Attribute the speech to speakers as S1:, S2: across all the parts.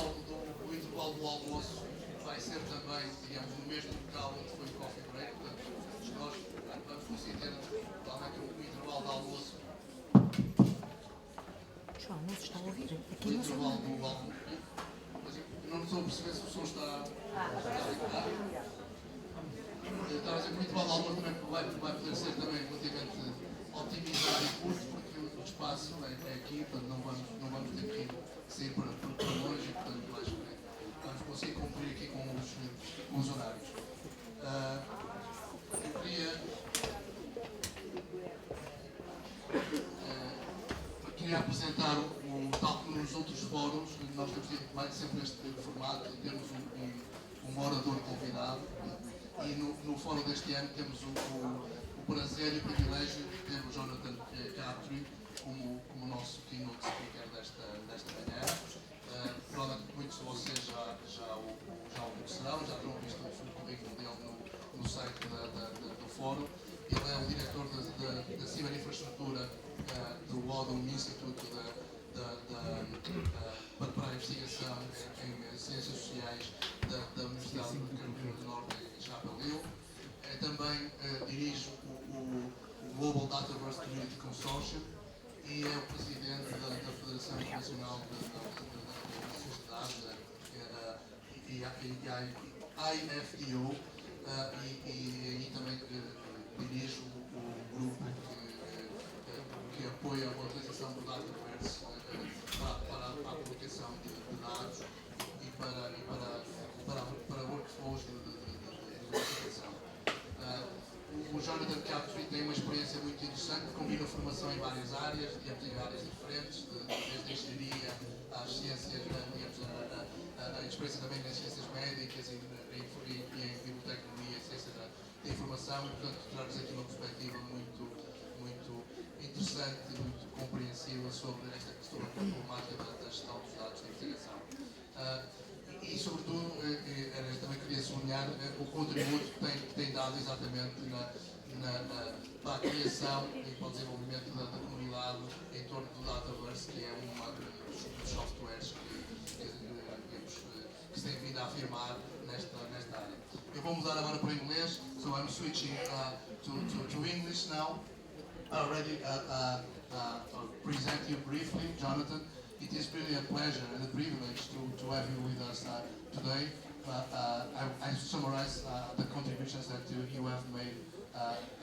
S1: o intervalo do almoço vai ser também, digamos, no mesmo local onde foi o coffee break. Portanto, nós vamos conseguir ter totalmente um intervalo de almoço.
S2: João, não se está a ouvir? Aqui
S1: O
S2: não se
S1: intervalo
S2: ouve.
S1: do almoço. Mas eu não estou a perceber se o som está ligado. Estava a dizer que o intervalo de almoço também vai poder ser também relativamente otimizado e curto, porque o espaço é aqui, portanto não vamos ter que sair para longe, e portanto acho que vamos conseguir cumprir aqui com os horários. Eu queria apresentar tal como nos outros fóruns, nós temos tido mais sempre este formato, temos um orador convidado, e no fórum deste ano temos o prazer e o privilégio de ter o Jonathan Capri como nosso keynote speaker desta manhã. Provavelmente muitos de vocês já o conhecerão, já terão visto o currículo dele no site do fórum. Ele é o diretor da ciberinfraestrutura do Modern Instituto para a investigação em ciências sociais da Universidade de Carolina do Norte em Chapel Hill. Também dirige o Global Dataverse Community Consortium e é o presidente da Federação Internacional de Dados e a IFDO, e também dirige o grupo que apoia a utilização do Dataverse para a publicação de dados e para workflows de investigação. O Jonathan Capri tem uma experiência muito interessante, combina formação em várias áreas, digamos, em áreas diferentes, desde a engenharia às ciências, digamos, a experiência também nas ciências médicas e em biblioteconomia e ciência da informação, e portanto traz aqui uma perspectiva muito interessante e muito compreensiva sobre esta questão da problemática da gestão dos dados de investigação. E sobretudo, também queria sublinhar o contributo que tem dado exatamente para a criação e para o desenvolvimento da comunidade em torno do Dataverse, que é um dos softwares que se tem vindo a afirmar nesta área. Eu vou mudar agora para o inglês, so I'm switching to English now. Already present you briefly, Jonathan. It is really a pleasure and a privilege to have you with us today. I summarize the contributions that you have made,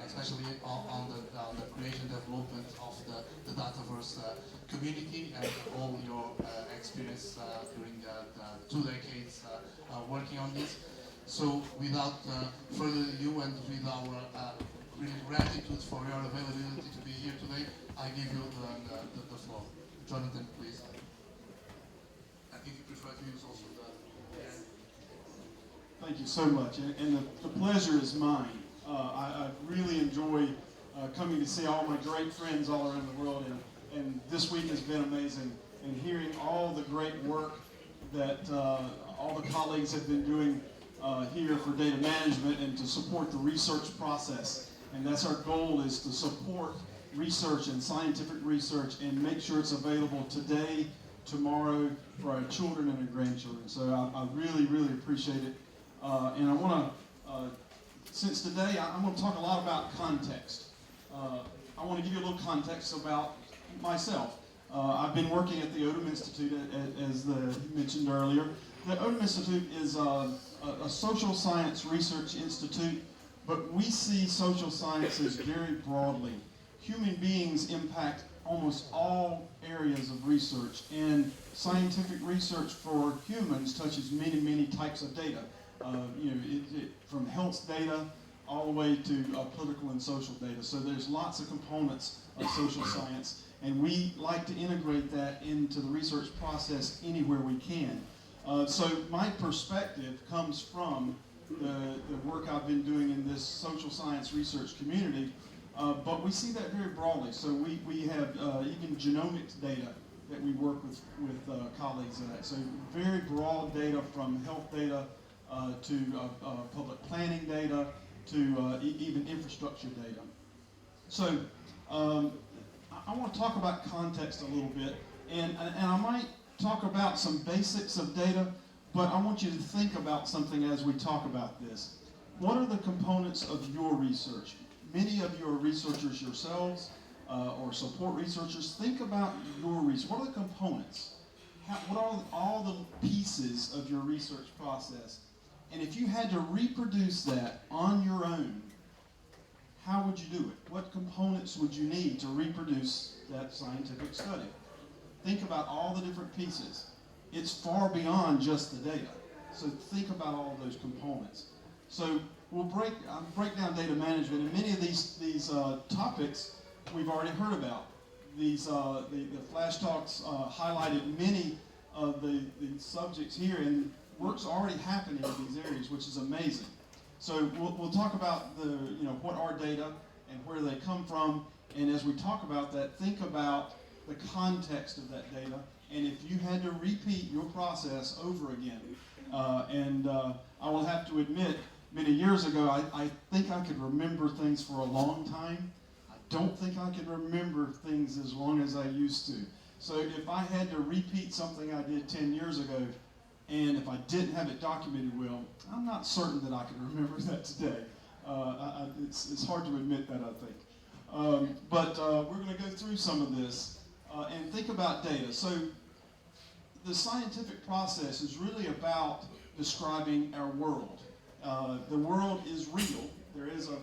S1: especially on the creation and development of the Dataverse community and all your experience during the 2 decades working on this. So without further ado and with our really gratitude for your availability to be here today, I give you the floor. Jonathan, please. I think you prefer to use also that.
S3: Thank you so much, and the pleasure is mine. I really enjoy coming to see all my great friends all around the world, and this week has been amazing, and hearing all the great work that all the colleagues have been doing here for data management and to support the research process. And that's our goal, is to support research and scientific research and make sure it's available today, tomorrow, for our children and our grandchildren. So I really, really appreciate it. And I want to, since today, I'm going to talk a lot about context. I want to give you a little context about myself. I've been working at the Odom Institute, as mentioned earlier. The Odom Institute is a social science research institute, but we see social sciences very broadly. Human beings impact almost all areas of research, and scientific research for humans touches many, many types of data. From health data all the way to political and social data. So there's lots of components of social science, and we like to integrate that into the research process anywhere we can. So my perspective comes from the work I've been doing in this social science research community, but we see that very broadly. So we have even genomics data that we work with colleagues in that. So very broad data, from health data to public planning data to even infrastructure data. So I want to talk about context a little bit, and I might talk about some basics of data, but I want you to think about something as we talk about this. What are the components of your research? Many of you are researchers yourselves, or support researchers. Think about your research. What are the components? What are all the pieces of your research process? And if you had to reproduce that on your own, how would you do it? What components would you need to reproduce that scientific study? Think about all the different pieces. It's far beyond just the data. So think about all those components. So we'll break down data management, and many of these topics we've already heard about. The flash talks highlighted many of the subjects here, and work's already happening in these areas, which is amazing. So we'll talk about what are data and where they come from, and as we talk about that, think about the context of that data, and if you had to repeat your process over again, I will have to admit, many years ago, I think I could remember things for a long time. I don't think I can remember things as long as I used to. So if I had to repeat something I did 10 years ago, and if I didn't have it documented well, I'm not certain that I could remember that today. It's hard to admit that, I think. But we're going to go through some of this and think about data. So the scientific process is really about describing our world. The world is real. There is a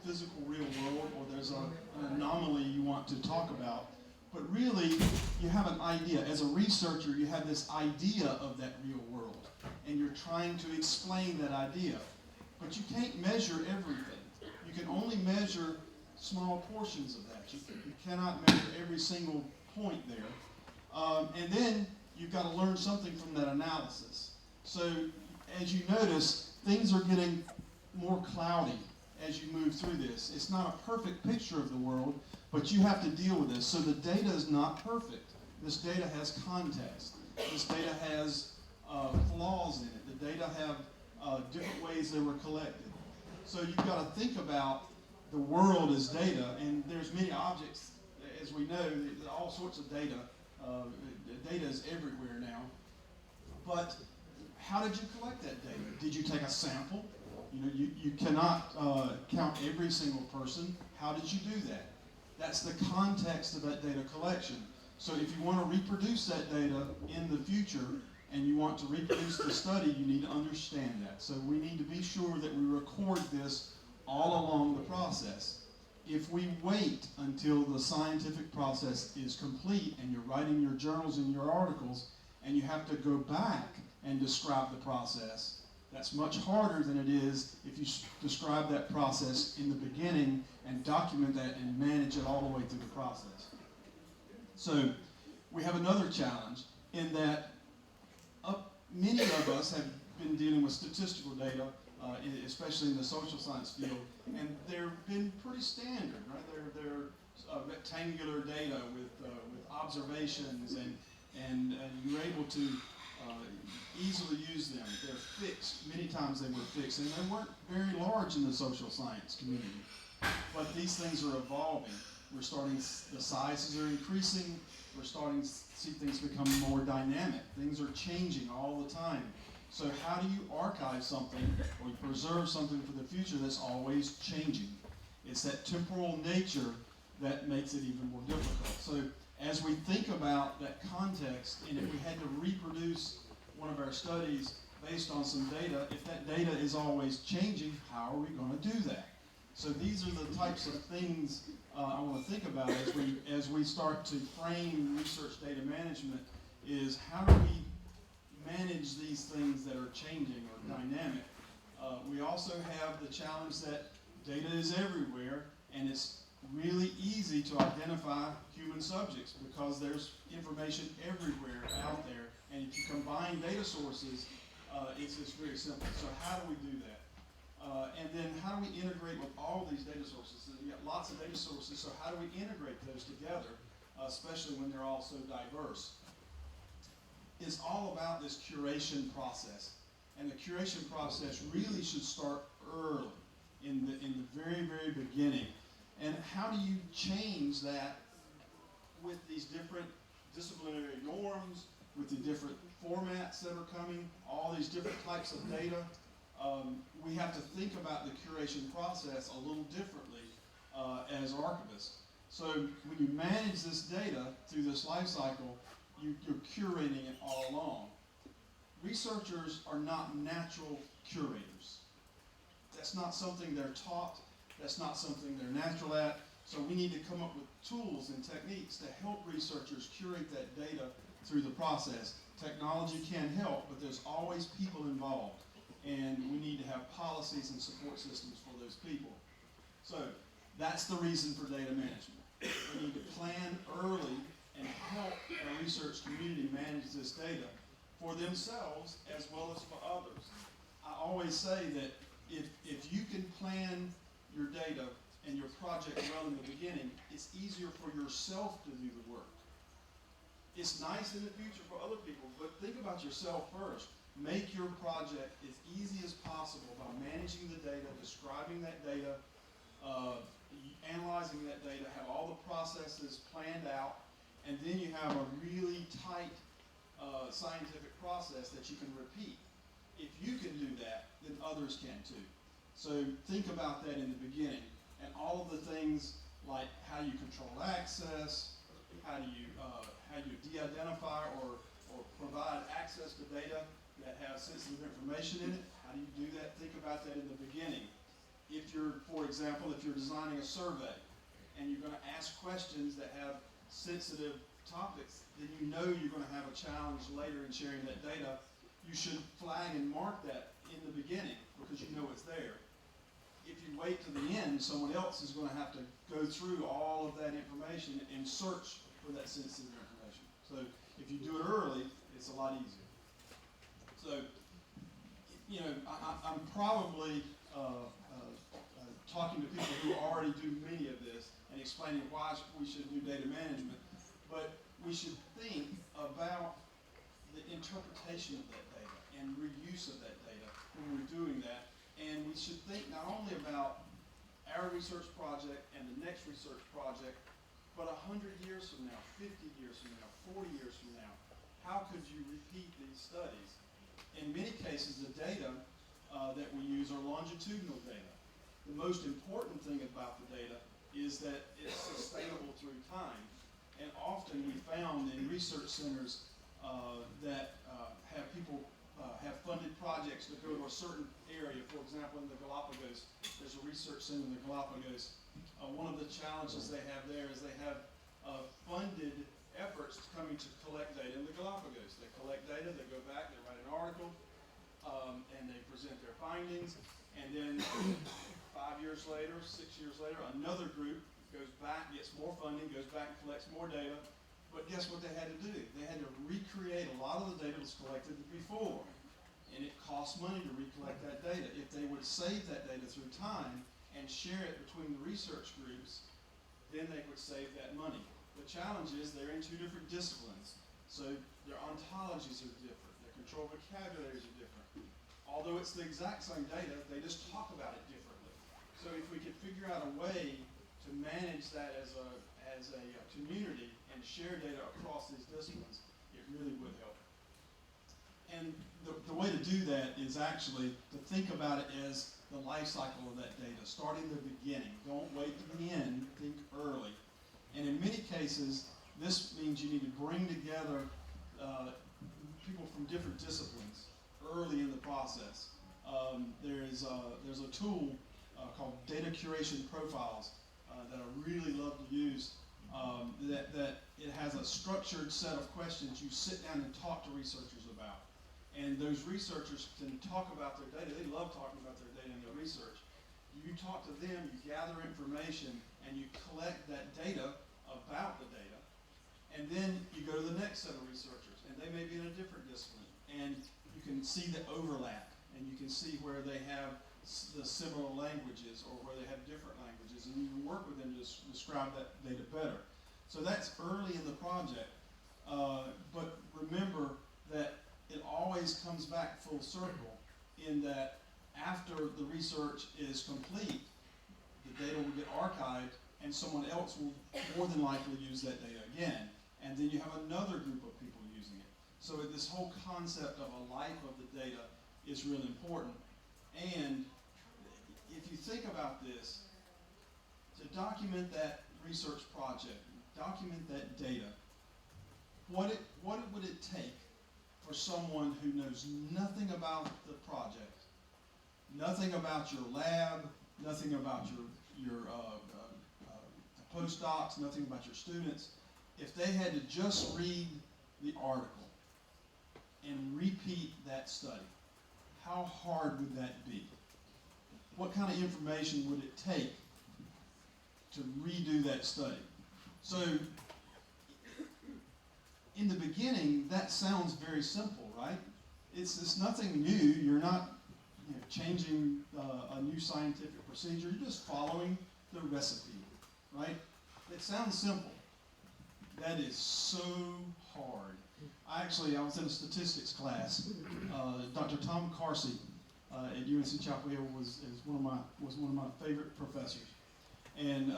S3: physical real world, or there's an anomaly you want to talk about. But really, you have an idea. As a researcher, you have this idea of that real world, and you're trying to explain that idea. But you can't measure everything. You can only measure small portions of that. You cannot measure every single point there. And then you've got to learn something from that analysis. So as you notice, things are getting more cloudy as you move through this. It's not a perfect picture of the world, but you have to deal with this. So the data is not perfect. This data has context. This data has flaws in it. The data have different ways they were collected. So you've got to think about the world as data, and there's many objects, as we know, all sorts of data. Data is everywhere now. But how did you collect that data? Did you take a sample? You cannot count every single person. How did you do that? That's the context of that data collection. So if you want to reproduce that data in the future and you want to reproduce the study, you need to understand that. So we need to be sure that we record this all along the process. If we wait until the scientific process is complete and you're writing your journals and your articles and you have to go back and describe the process, that's much harder than it is if you describe that process in the beginning and document that and manage it all the way through the process. So we have another challenge in that many of us have been dealing with statistical data, especially in the social science field, and they've been pretty standard, right? They're rectangular data with observations, and you're able to easily use them. They're fixed. Many times they were fixed, and they weren't very large in the social science community. But these things are evolving. The sizes are increasing. We're starting to see things become more dynamic. Things are changing all the time. So how do you archive something or preserve something for the future that's always changing? It's that temporal nature that makes it even more difficult. So as we think about that context, and if we had to reproduce one of our studies based on some data, if that data is always changing, how are we going to do that? So these are the types of things I want to think about as we start to frame research data management, is how do we manage these things that are changing or dynamic? We also have the challenge that data is everywhere, and it's really easy to identify human subjects because there's information everywhere out there, and if you combine data sources, it's just very simple. So how do we do that? And then how do we integrate with all these data sources? So you got lots of data sources, so how do we integrate those together, especially when they're all so diverse? It's all about this curation process. And the curation process really should start early, in the very, very beginning. And how do you change that with these different disciplinary norms, with the different formats that are coming, all these different types of data, we have to think about the curation process a little differently as archivists. So when you manage this data through this life cycle, you're curating it all along. Researchers are not natural curators. That's not something they're taught. That's not something they're natural at. So we need to come up with tools and techniques to help researchers curate that data through the process. Technology can help, but there's always people involved. And we need to have policies and support systems for those people. So that's the reason for data management. We need to plan early and help our research community manage this data for themselves as well as for others. I always say that if you can plan your data and your project well in the beginning, it's easier for yourself to do the work. It's nice in the future for other people, but think about yourself first. Make your project as easy as possible by managing the data, describing that data, analyzing that data, have all the processes planned out, and then you have a really tight scientific process that you can repeat. If you can do that, then others can too. So think about that in the beginning, and all of the things like how you control access, how you de-identify or provide access to data that have sensitive information in it. How do you do that? Think about that in the beginning. If you're, for example, if you're designing a survey and you're going to ask questions that have sensitive topics, then you know you're going to have a challenge later in sharing that data. You should flag and mark that in the beginning because you know it's there. If you wait to the end, someone else is going to have to go through all of that information and search for that sensitive information. So if you do it early, it's a lot easier. So, you know, I'm probably talking to people who already do many of this and explaining why we should do data management, but we should think about the interpretation of that data and reuse of that data when we're doing that. And we should think not only about our research project and the next research project, but 100 years from now, 50 years from now, 40 years from now, how could you repeat these studies? In many cases, the data that we use are longitudinal data. The most important thing about the data is that it's sustainable through time. And often we found in research centers that have people have funded projects to go to a certain area. For example, in the Galapagos, there's a research center in the Galapagos. One of the challenges they have there is they have funded efforts coming to collect data in the Galapagos. They collect data, they go back, they write an article, and they present their findings. And then 5 years later, 6 years later, another group goes back, gets more funding, goes back and collects more data. But guess what they had to do? They had to recreate a lot of the data that was collected before. And it costs money to recollect that data. If they would save that data through time and share it between the research groups, then they would save that money. The challenge is they're in two different disciplines. So their ontologies are different. Their control vocabularies are different. Although it's the exact same data, they just talk about it differently. So if we could figure out a way to manage that as a community and share data across these disciplines, it really would help. And the way to do that is actually to think about it as the life cycle of that data, starting the beginning. Don't wait to the end, think early. And in many cases, this means you need to bring together people from different disciplines early in the process. There's a tool called data curation profiles that I really love to use. That it has a structured set of questions you sit down and talk to researchers about. And those researchers can talk about their data. They love talking about their data and their research. You talk to them, you gather information, and you collect that data about the data. And then you go to the next set of researchers, and they may be in a different discipline. And you can see the overlap, and you can see where they have the similar languages or where they have different languages, and you can work with them to describe that data better. So that's early in the project, but remember that it always comes back full circle in that after the research is complete, the data will get archived and someone else will more than likely use that data again. And then you have another group of people using it. So this whole concept of a life of the data is really important. And if you think about this, to document that research project, document that data, what would it take for someone who knows nothing about the project, nothing about your lab, nothing about your postdocs, nothing about your students, if they had to just read the article and repeat that study? How hard would that be? What kind of information would it take to redo that study? So, in the beginning, that sounds very simple, right? It's nothing new. You're not changing a new scientific procedure. You're just following the recipe, right? It sounds simple. That is so hard. I was in a statistics class. Dr. Tom Carsey at UNC Chapel Hill was one of my favorite professors, and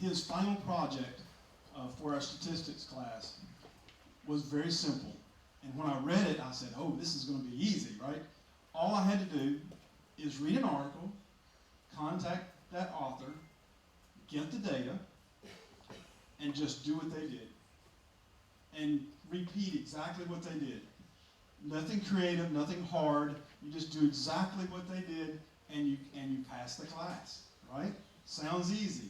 S3: his final project for our statistics class was very simple. And when I read it, I said, "Oh, this is going to be easy, right?" All I had to do is read an article, contact that author, get the data, and just do what they did. And repeat exactly what they did. Nothing creative, nothing hard. You just do exactly what they did, and you pass the class, right? Sounds easy.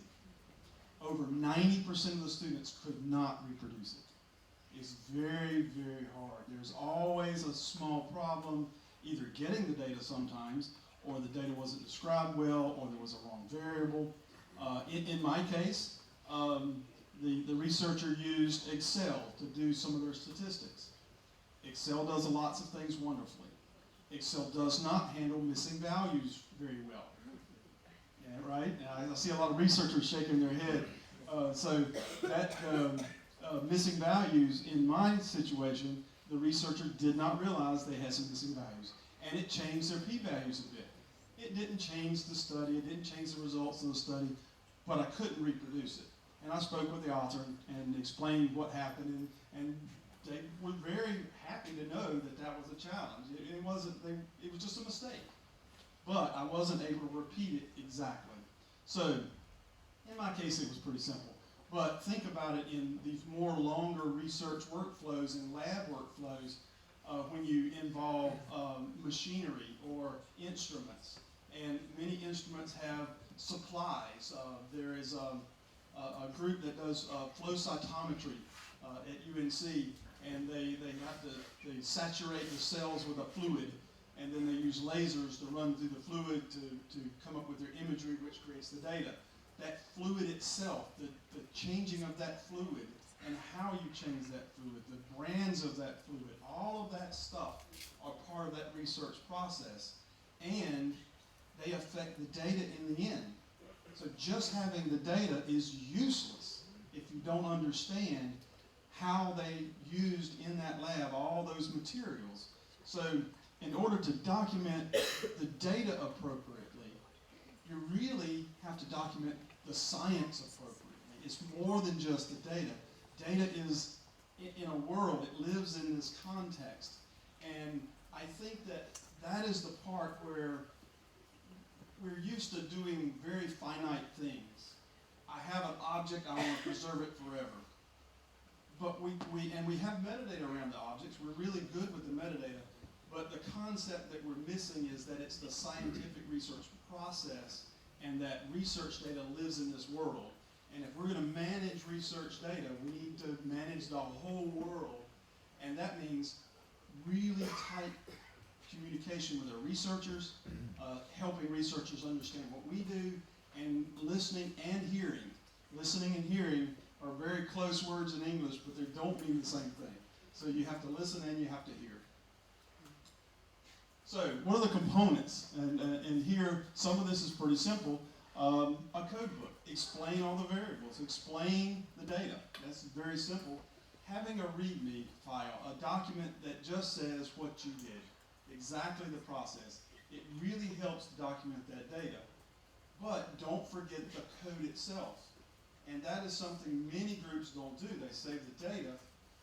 S3: Over 90% of the students could not reproduce it. It's very, very hard. There's always a small problem, either getting the data sometimes, or the data wasn't described well, or there was a wrong variable. In my case, the researcher used Excel to do some of their statistics. Excel does lots of things wonderfully. Excel does not handle missing values very well. Yeah, right? I see a lot of researchers shaking their head. So that missing values, in my situation, the researcher did not realize they had some missing values. And it changed their p-values a bit. It didn't change the study, it didn't change the results of the study, but I couldn't reproduce it. And I spoke with the author and explained what happened, and they were very happy to know that that was a challenge. It was just a mistake. But I wasn't able to repeat it exactly. So, in my case, it was pretty simple. But think about it in these more longer research workflows and lab workflows when you involve machinery or instruments. And many instruments have supplies. There is a group that does flow cytometry at UNC, and they saturate the cells with a fluid, and then they use lasers to run through the fluid to come up with their imagery, which creates the data. That fluid itself, the changing of that fluid, and how you change that fluid, the brands of that fluid, all of that stuff are part of that research process, and they affect the data in the end. So just having the data is useless if you don't understand how they used in that lab all those materials. So in order to document the data appropriately, you really have to document the science appropriately. It's more than just the data. Data is, in a world, it lives in this context. And I think that is the part where we're used to doing very finite things. I have an object, I want to preserve it forever. But we have metadata around the objects. We're really good with the metadata. But the concept that we're missing is that it's the scientific research process, and that research data lives in this world. And if we're going to manage research data, we need to manage the whole world. And that means really tight communication with our researchers, helping researchers understand what we do, and listening and hearing. Listening and hearing are very close words in English, but they don't mean the same thing. So you have to listen and you have to hear. So what are the components? And here, some of this is pretty simple. A code book. Explain all the variables. Explain the data. That's very simple. Having a README file, a document that just says what you did, exactly the process. It really helps to document that data. But don't forget the code itself. And that is something many groups don't do. They save the data,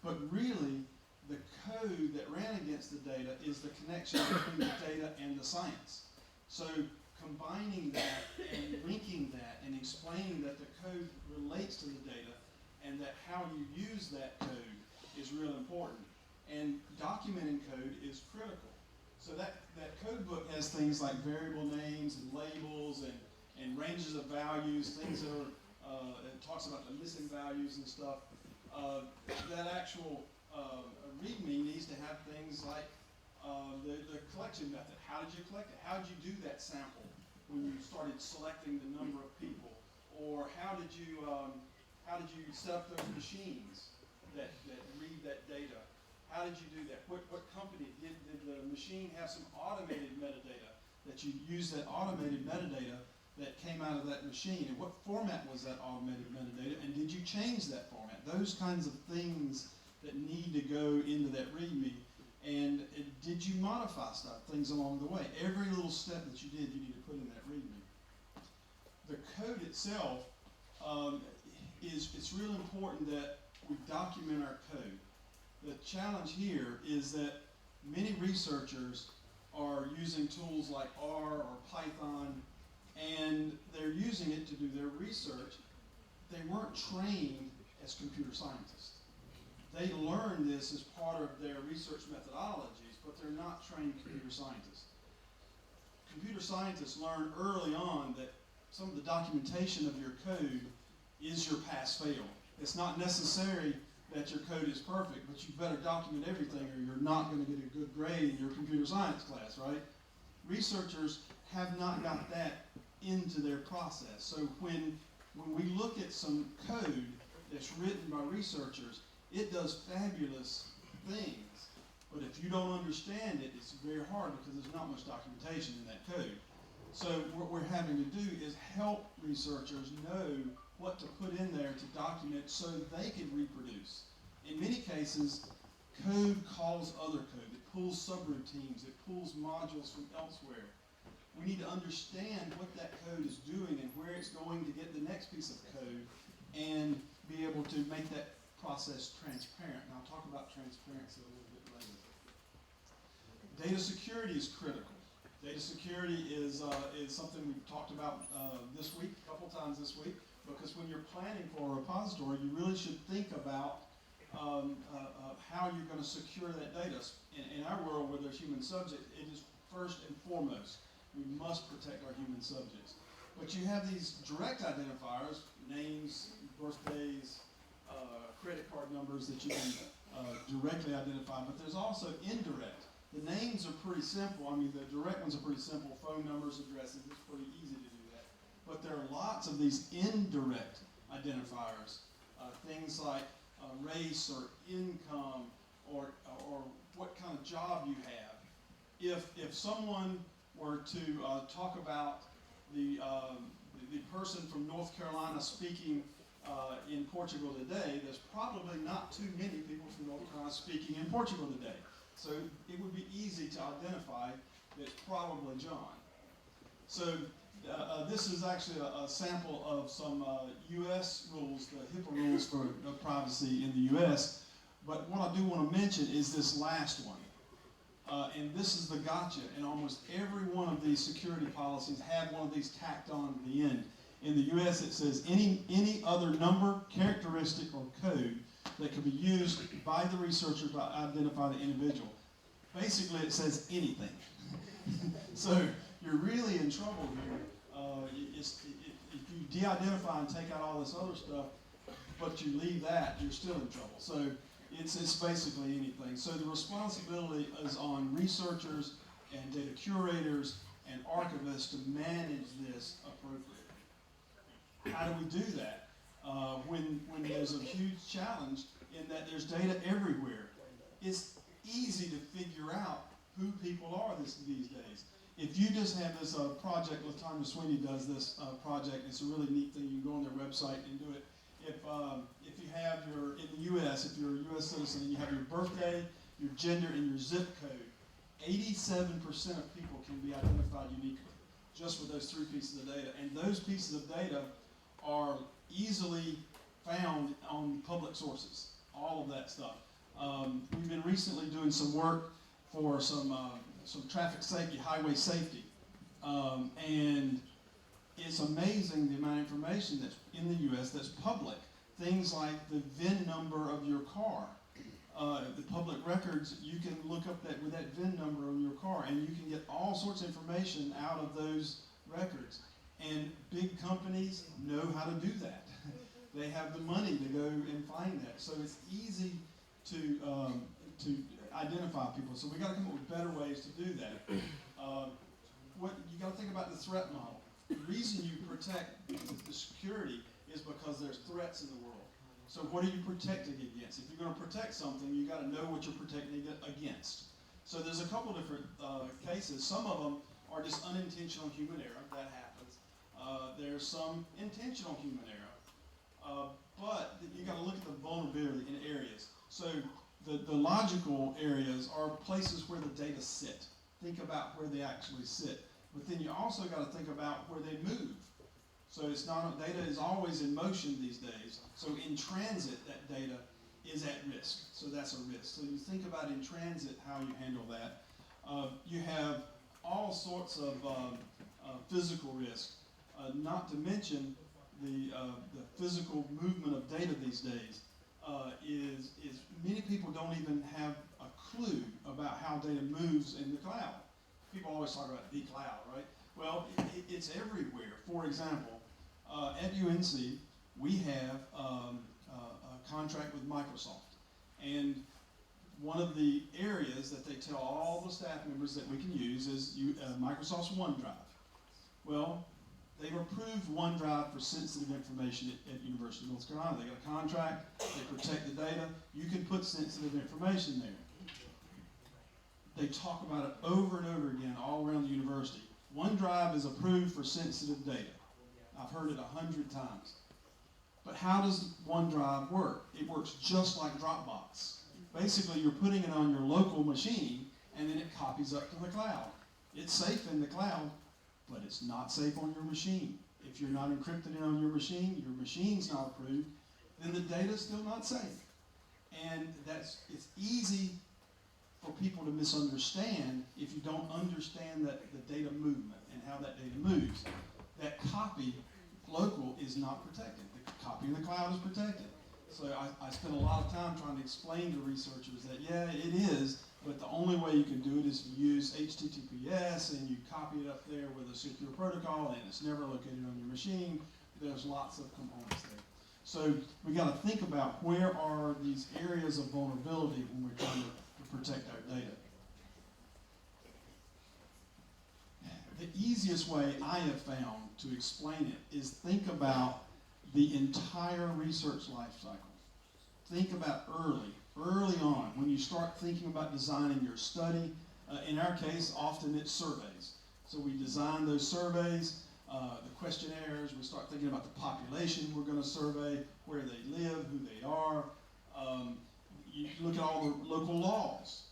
S3: but really the code against the data is the connection between the data and the science. So combining that and linking that and explaining that the code relates to the data and that how you use that code is real important. And documenting code is critical. So that code book has things like variable names and labels and ranges of values, things that are, it talks about the missing values and stuff. That actual README needs to have things like the collection method. How did you collect it? How did you do that sample when you started selecting the number of people? Or how did you set up those machines that read that data? How did you do that? What company? Did the machine have some automated metadata that you used that automated metadata that came out of that machine? And what format was that automated metadata? And did you change that format? Those kinds of things that need to go into that README. And did you modify stuff, things along the way? Every little step that you did, you need to put in that README. The code itself, it's really important that we document our code. The challenge here is that many researchers are using tools like R or Python, and they're using it to do their research. They weren't trained as computer scientists. They learned this as part of their research methodologies, but they're not trained computer scientists. Computer scientists learn early on that some of the documentation of your code is your pass-fail. It's not necessary that your code is perfect, but you better document everything or you're not going to get a good grade in your computer science class, right? Researchers have not got that into their process. So when we look at some code that's written by researchers, it does fabulous things. But if you don't understand it, it's very hard because there's not much documentation in that code. So what we're having to do is help researchers know what to put in there to document so they can reproduce. In many cases, code calls other code. It pulls subroutines. It pulls modules from elsewhere. We need to understand what that code is doing and where it's going to get the next piece of code and be able to make that process transparent. And I'll talk about transparency a little bit later. Data security is critical. Data security is something we've talked about this week, a couple times this week, because when you're planning for a repository, you really should think about how you're going to secure that data. In our world where there's human subjects, it is first and foremost, we must protect our human subjects. But you have these direct identifiers, names, birthdays, credit card numbers that you can directly identify, but there's also indirect. The names are pretty simple. I mean, the direct ones are pretty simple. Phone numbers, addresses, it's pretty easy to do that. But there are lots of these indirect identifiers, things like race or income or what kind of job you have. If someone were to talk about the person from North Carolina speaking in Portugal today, there's probably not too many people from North Carolina speaking in Portugal today. So it would be easy to identify that it's probably John. So this is actually a sample of some U.S. rules, the HIPAA rules for privacy in the U.S. But what I do want to mention is this last one. And this is the gotcha. And almost every one of these security policies have one of these tacked on at the end. In the U.S. it says any other number, characteristic, or code that can be used by the researcher to identify the individual. Basically, it says anything. So you're really in trouble here. If you de-identify and take out all this other stuff, but you leave that, you're still in trouble. So it's basically anything. So the responsibility is on researchers and data curators and archivists to manage this appropriately. How do we do that? When there's a huge challenge in that there's data everywhere. It's easy to figure out who people are these days. If you just have this project, LaTanya Sweeney does this project, it's a really neat thing. You can go on their website and do it. If you have in the U.S., if you're a U.S. citizen and you have your birthday, your gender, and your zip code, 87% of people can be identified uniquely just with those three pieces of data. And those pieces of data are easily found on public sources, all of that stuff. We've been recently doing some work for some traffic safety, highway safety. And it's amazing the amount of information that's in the U.S. that's public. Things like the VIN number of your car. The public records, you can look up that with that VIN number on your car, and you can get all sorts of information out of those records. And big companies know how to do that. They have the money to go and find that. So it's easy to identify people. So we got to come up with better ways to do that. What you got to think about the threat model. The reason you protect the security is because there's threats in the world. So what are you protecting against? If you're going to protect something, you got to know what you're protecting against. So there's a couple different cases. Some of them are just unintentional human error. That happens. There's some intentional human error. But you got to look at the vulnerability in areas. So the logical areas are places where the data sit. Think about where they actually sit. But then you also got to think about where they move. So it's not, data is always in motion these days. So in transit, that data is at risk. So that's a risk. So you think about in transit how you handle that. You have all sorts of physical risk, not to mention the physical movement of data these days. Is many people don't even have a clue about how data moves in the cloud. People always talk about the cloud, right? Well, it's everywhere. For example, at UNC, we have a contract with Microsoft. And one of the areas that they tell all the staff members that we can use is Microsoft's OneDrive. Well, they've approved OneDrive for sensitive information at University of North Carolina. They got a contract, they protect the data. You can put sensitive information there. They talk about it over and over again all around the university. OneDrive is approved for sensitive data. I've heard it 100 times. But how does OneDrive work? It works just like Dropbox. Basically, you're putting it on your local machine, and then it copies up to the cloud. It's safe in the cloud, but it's not safe on your machine. If you're not encrypted it on your machine's not approved, then the data's still not safe. And it's easy for people to misunderstand if you don't understand the data movement and how that data moves. That copy local is not protected. The copy in the cloud is protected. So I spent a lot of time trying to explain to researchers that, yeah, it is, but the only way you can do it is to use HTTPS and you copy it up there with a secure protocol and it's never located on your machine. There's lots of components there. So we got to think about where are these areas of vulnerability when we're trying to protect our data. The easiest way I have found to explain it is think about the entire research life cycle. Think about early on, when you start thinking about designing your study. In our case, often it's surveys. So we design those surveys, the questionnaires, we start thinking about the population we're going to survey, where they live, who they are. You look at all the local laws.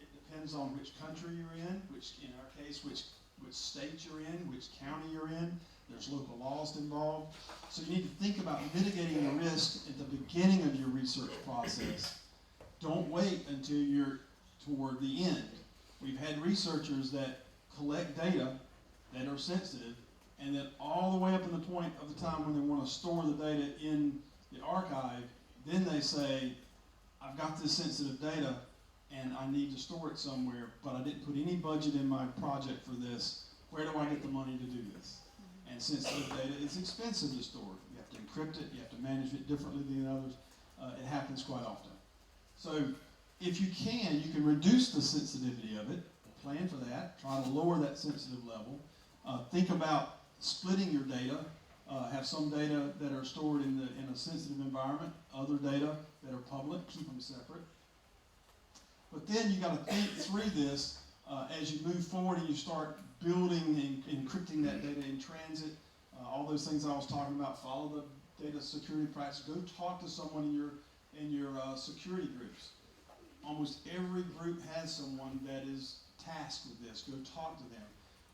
S3: It depends on which country you're in, which, in our case, which state you're in, which county you're in. There's local laws involved. So you need to think about mitigating the risk at the beginning of your research process. Don't wait until you're toward the end. We've had researchers that collect data that are sensitive, and then all the way up to the point of the time when they want to store the data in the archive, then they say, I've got this sensitive data, and I need to store it somewhere, but I didn't put any budget in my project for this. Where do I get the money to do this? And sensitive data is expensive to store. You have to encrypt it, you have to manage it differently than others. It happens quite often. So if you can reduce the sensitivity of it, plan for that, try to lower that sensitive level. Think about splitting your data. Have some data that are stored in a sensitive environment, other data that are public, keep them separate. But then you got to think through this as you move forward and you start building and encrypting that data in transit. All those things I was talking about, follow the data security practice. Go talk to someone in your security groups. Almost every group has someone that is tasked with this. Go talk to them.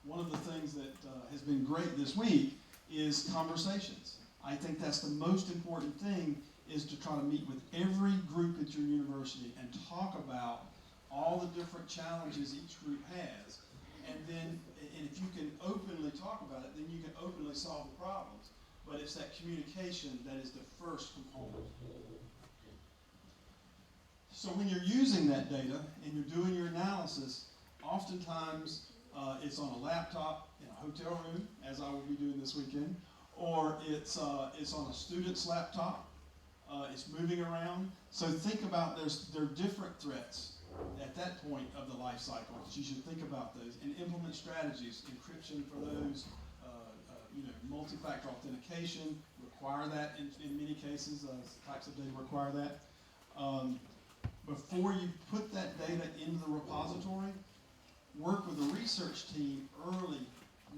S3: One of the things that has been great this week is conversations. I think that's the most important thing, is to try to meet with every group at your university and talk about all the different challenges each group has, and if you can openly talk about it, then you can openly solve the problems. But it's that communication that is the first component. So when you're using that data and you're doing your analysis, oftentimes it's on a laptop in a hotel room, as I will be doing this weekend, or it's on a student's laptop. It's moving around. So think about there are different threats at that point of the life cycle. You should think about those and implement strategies. Encryption for those, multi-factor authentication require that in many cases. Types of data require that. Before you put that data into the repository, work with the research team early,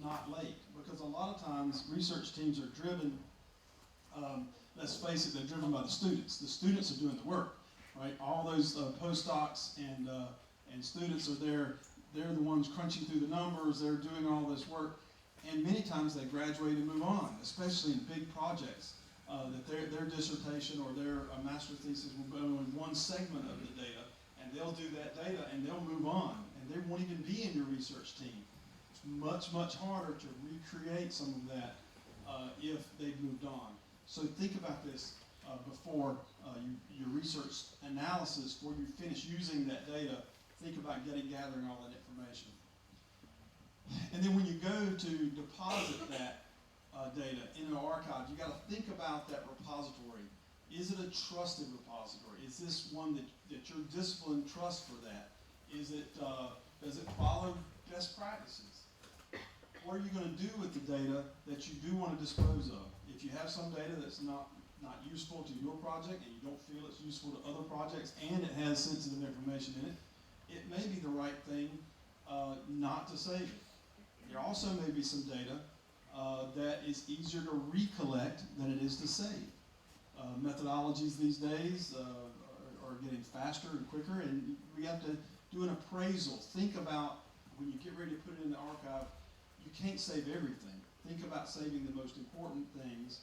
S3: not late, because a lot of times research teams are driven. Let's face it, they're driven by the students. The students are doing the work, right? All those postdocs and students are there. They're the ones crunching through the numbers. They're doing all this work, and many times they graduate and move on, especially in big projects. That their dissertation or their master's thesis will go in one segment of the data, and they'll do that data and they'll move on, and they won't even be in your research team. It's much, much harder to recreate some of that if they've moved on. So think about this before your research analysis, before you finish using that data. Think about gathering all that information. And then when you go to deposit that data in an archive, you got to think about that repository. Is it a trusted repository? Is this one that your discipline trusts for that? Is it does it follow best practices? What are you going to do with the data that you do want to dispose of? If you have some data that's not useful to your project and you don't feel it's useful to other projects and it has sensitive information in it, it may be the right thing not to save it. There also may be some data that is easier to recollect than it is to save. Methodologies these days are getting faster and quicker, and we have to do an appraisal. Think about when you get ready to put it in the archive, you can't save everything. Think about saving the most important things,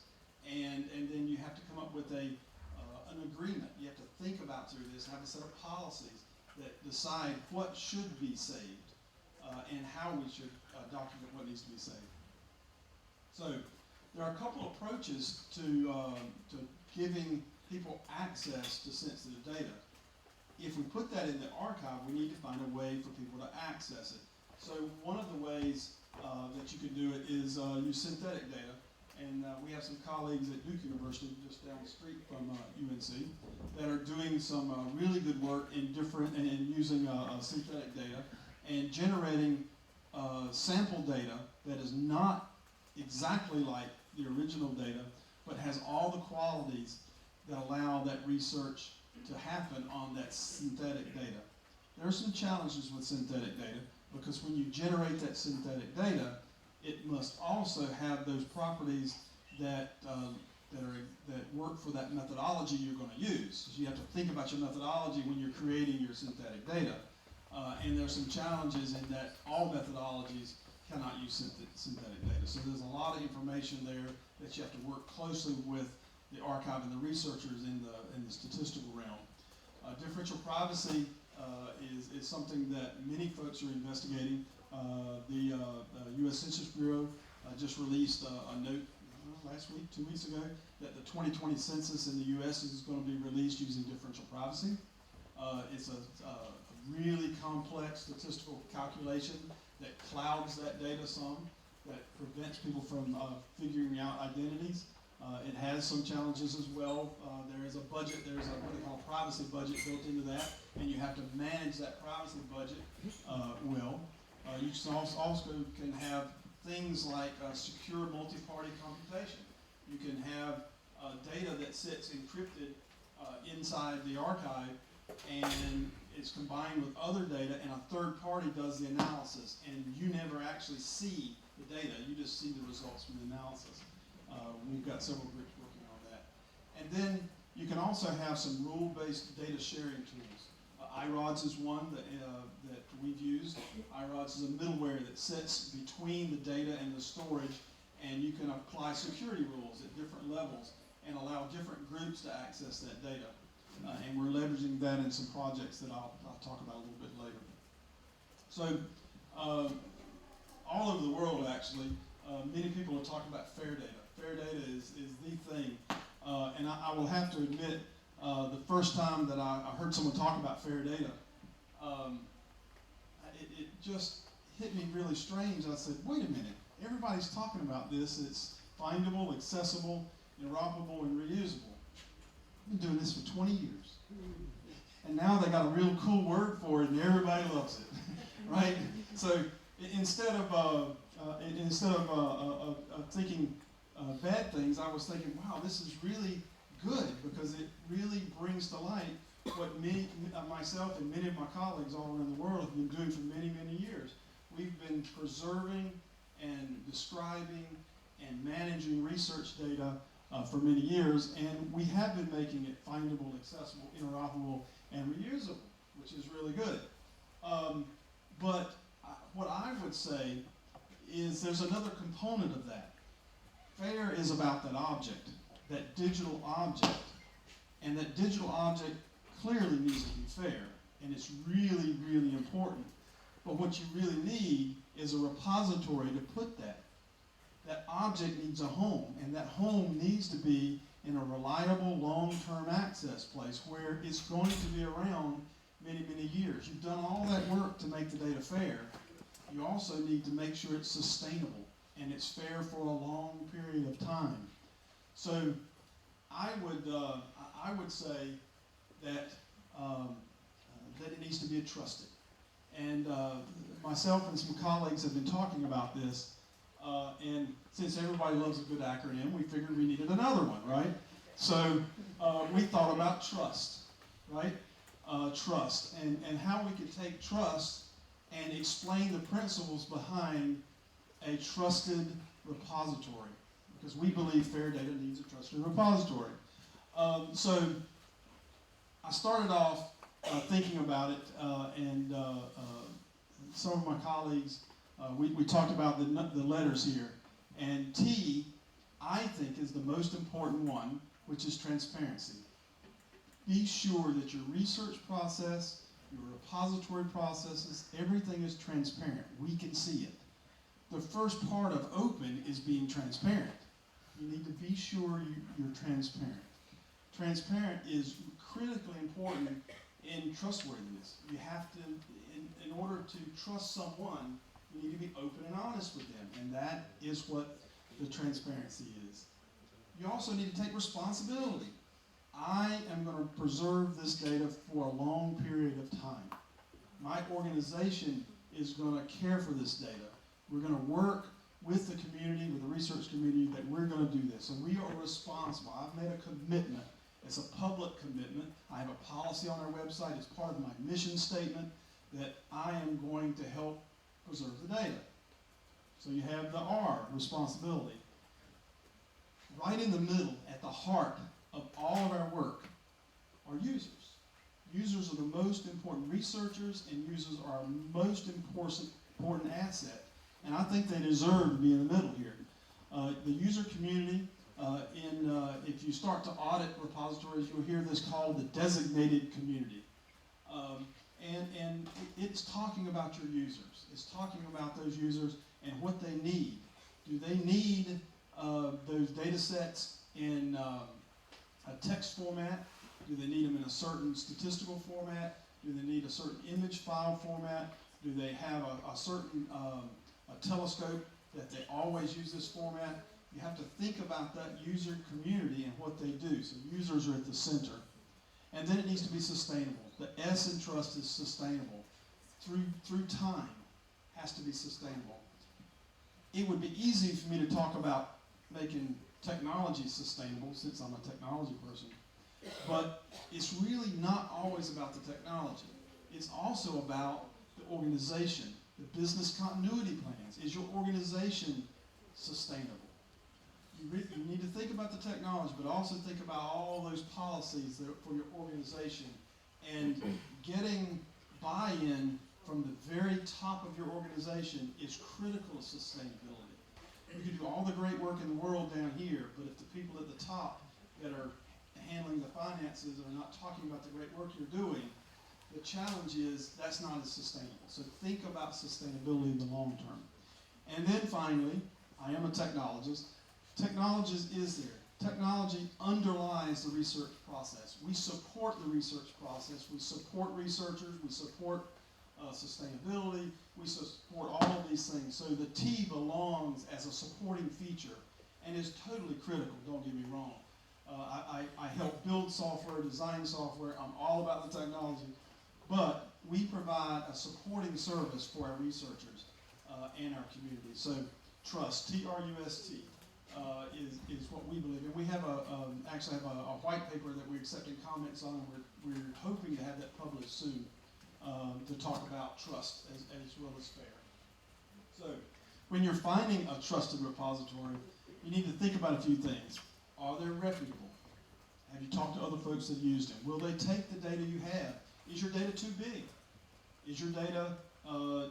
S3: and then you have to come up with an agreement. You have to think about through this, have a set of policies that decide what should be saved and how we should document what needs to be saved. So there are a couple approaches to giving people access to sensitive data. If we put that in the archive, we need to find a way for people to access it. So one of the ways that you can do it is use synthetic data. And we have some colleagues at Duke University, just down the street from UNC, that are doing some really good work in using synthetic data and generating sample data that is not exactly like the original data, but has all the qualities that allow that research to happen on that synthetic data. There are some challenges with synthetic data, because when you generate that synthetic data, it must also have those properties that work for that methodology you're going to use. So you have to think about your methodology when you're creating your synthetic data. And there's some challenges in that all methodologies cannot use synthetic data. So there's a lot of information there that you have to work closely with the archive and the researchers in the statistical realm. Differential privacy is something that many folks are investigating. The U.S. Census Bureau just released a note last week, 2 weeks ago, that the 2020 census in the U.S. is going to be released using differential privacy. It's a really complex statistical calculation that clouds that data some, that prevents people from figuring out identities. It has some challenges as well. There is a budget, there's what they call a privacy budget built into that, and you have to manage that privacy budget well. You also can have things like secure multi-party computation. You can have data that sits encrypted inside the archive, and it's combined with other data, and a third party does the analysis, and you never actually see the data. You just see the results from the analysis. We've got several groups working on that. And then you can also have some rule-based data sharing tools. iRods is one that we've used. iRods is a middleware that sits between the data and the storage, and you can apply security rules at different levels and allow different groups to access that data. And we're leveraging that in some projects that I'll talk about a little bit later. So all over the world, actually, many people are talking about fair data. Fair data is the thing. And I will have to admit, the first time that I heard someone talk about fair data, it just hit me really strange. I said, wait a minute, everybody's talking about this. It's findable, accessible, interoperable, and reusable. I've been doing this for 20 years. And now they got a real cool word for it, and everybody loves it, right? So instead of thinking bad things, I was thinking, wow, this is really good, because it really brings to light what myself and many of my colleagues all around the world have been doing for many, many years. We've been preserving and describing and managing research data for many years, and we have been making it findable, accessible, interoperable, and reusable, which is really good. But what I would say is there's another component of that. FAIR is about that object, that digital object, and that digital object clearly needs to be fair, and it's really, really important. But what you really need is a repository to put that. That object needs a home, and that home needs to be in a reliable, long-term access place where it's going to be around many, many years. You've done all that work to make the data fair. You also need to make sure it's sustainable and it's fair for a long period of time. So I would say that that it needs to be trusted. And myself and some colleagues have been talking about this. And since everybody loves a good acronym, we figured we needed another one, right? So we thought about trust, right? Trust, and how we could take trust and explain the principles behind a trusted repository, because we believe fair data needs a trusted repository. So I started off thinking about it, and some of my colleagues, we talked about the letters here, and T, I think, is the most important one, which is transparency. Be sure that your research process, your repository processes, everything is transparent. We can see it. The first part of open is being transparent. You need to be sure you're transparent. Transparent is critically important in trustworthiness. You have to, in order to trust someone, you need to be open and honest with them, and that is what the transparency is. You also need to take responsibility. I am going to preserve this data for a long period of time. My organization is going to care for this data. We're going to work with the community, with the research community, that we're going to do this. And we are responsible. I've made a commitment. It's a public commitment. I have a policy on our website. It's part of my mission statement that I am going to help preserve the data. So you have the R, responsibility. Right in the middle, at the heart of all of our work, are users. Users are the most important. Researchers and users are our most important asset. And I think they deserve to be in the middle here. The user community, if you start to audit repositories, you'll hear this called the designated community. And it's talking about your users. It's talking about those users and what they need. Do they need those data sets in a text format? Do they need them in a certain statistical format? Do they need a certain image file format? Do they have a certain a telescope that they always use this format? You have to think about that user community and what they do. So users are at the center. And then it needs to be sustainable. The S in trust is sustainable. Through time, has to be sustainable. It would be easy for me to talk about making technology sustainable, since I'm a technology person. But it's really not always about the technology. It's also about the organization, the business continuity plans. Is your organization sustainable? You need to think about the technology, but also think about all those policies that are for your organization, and getting buy-in from the very top of your organization is critical to sustainability. You can do all the great work in the world down here, but if the people at the top that are handling the finances or not talking about the great work you're doing, the challenge is that's not as sustainable. So think about sustainability in the long term. And then finally, I am a technologist. Technology is there. Technology underlies the research process. We support the research process. We support researchers. We support sustainability. We support all of these things. So the T belongs as a supporting feature and is totally critical, don't get me wrong. I help build software, design software. I'm all about the technology. But we provide a supporting service for our researchers and our community. So trust, T-R-U-S-T, is what we believe. And we have actually have a white paper that we're accepting comments on. We're hoping to have that published soon to talk about trust as well as fair. So when you're finding a trusted repository, you need to think about a few things. Are they reputable? Have you talked to other folks that used them? Will they take the data you have? Is your data too big? Is your data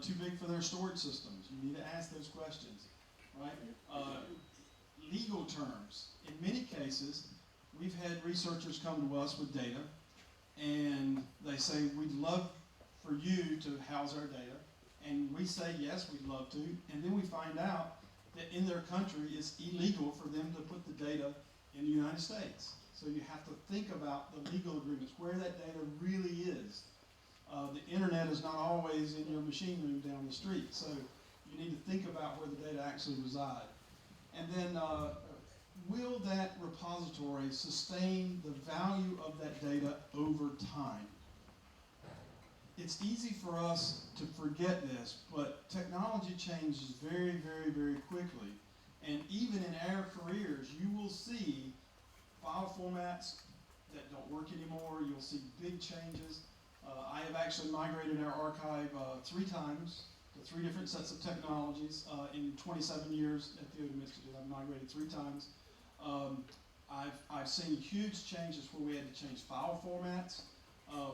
S3: too big for their storage systems? You need to ask those questions, right? Legal terms. In many cases, we've had researchers come to us with data, and they say, we'd love for you to house our data. And we say, yes, we'd love to. And then we find out that in their country, it's illegal for them to put the data in the United States. So you have to think about the legal agreements, where that data really is. The internet is not always in your machine room down the street, so you need to think about where the data actually reside. And then, will that repository sustain the value of that data over time? It's easy for us to forget this, but technology changes very, very, very quickly. And even in our careers, you will see file formats that don't work anymore. You'll see big changes. I have actually migrated our archive 3 times to 3 different sets of technologies in 27 years at the Odom Institute. I've migrated 3 times. I've seen huge changes where we had to change file formats.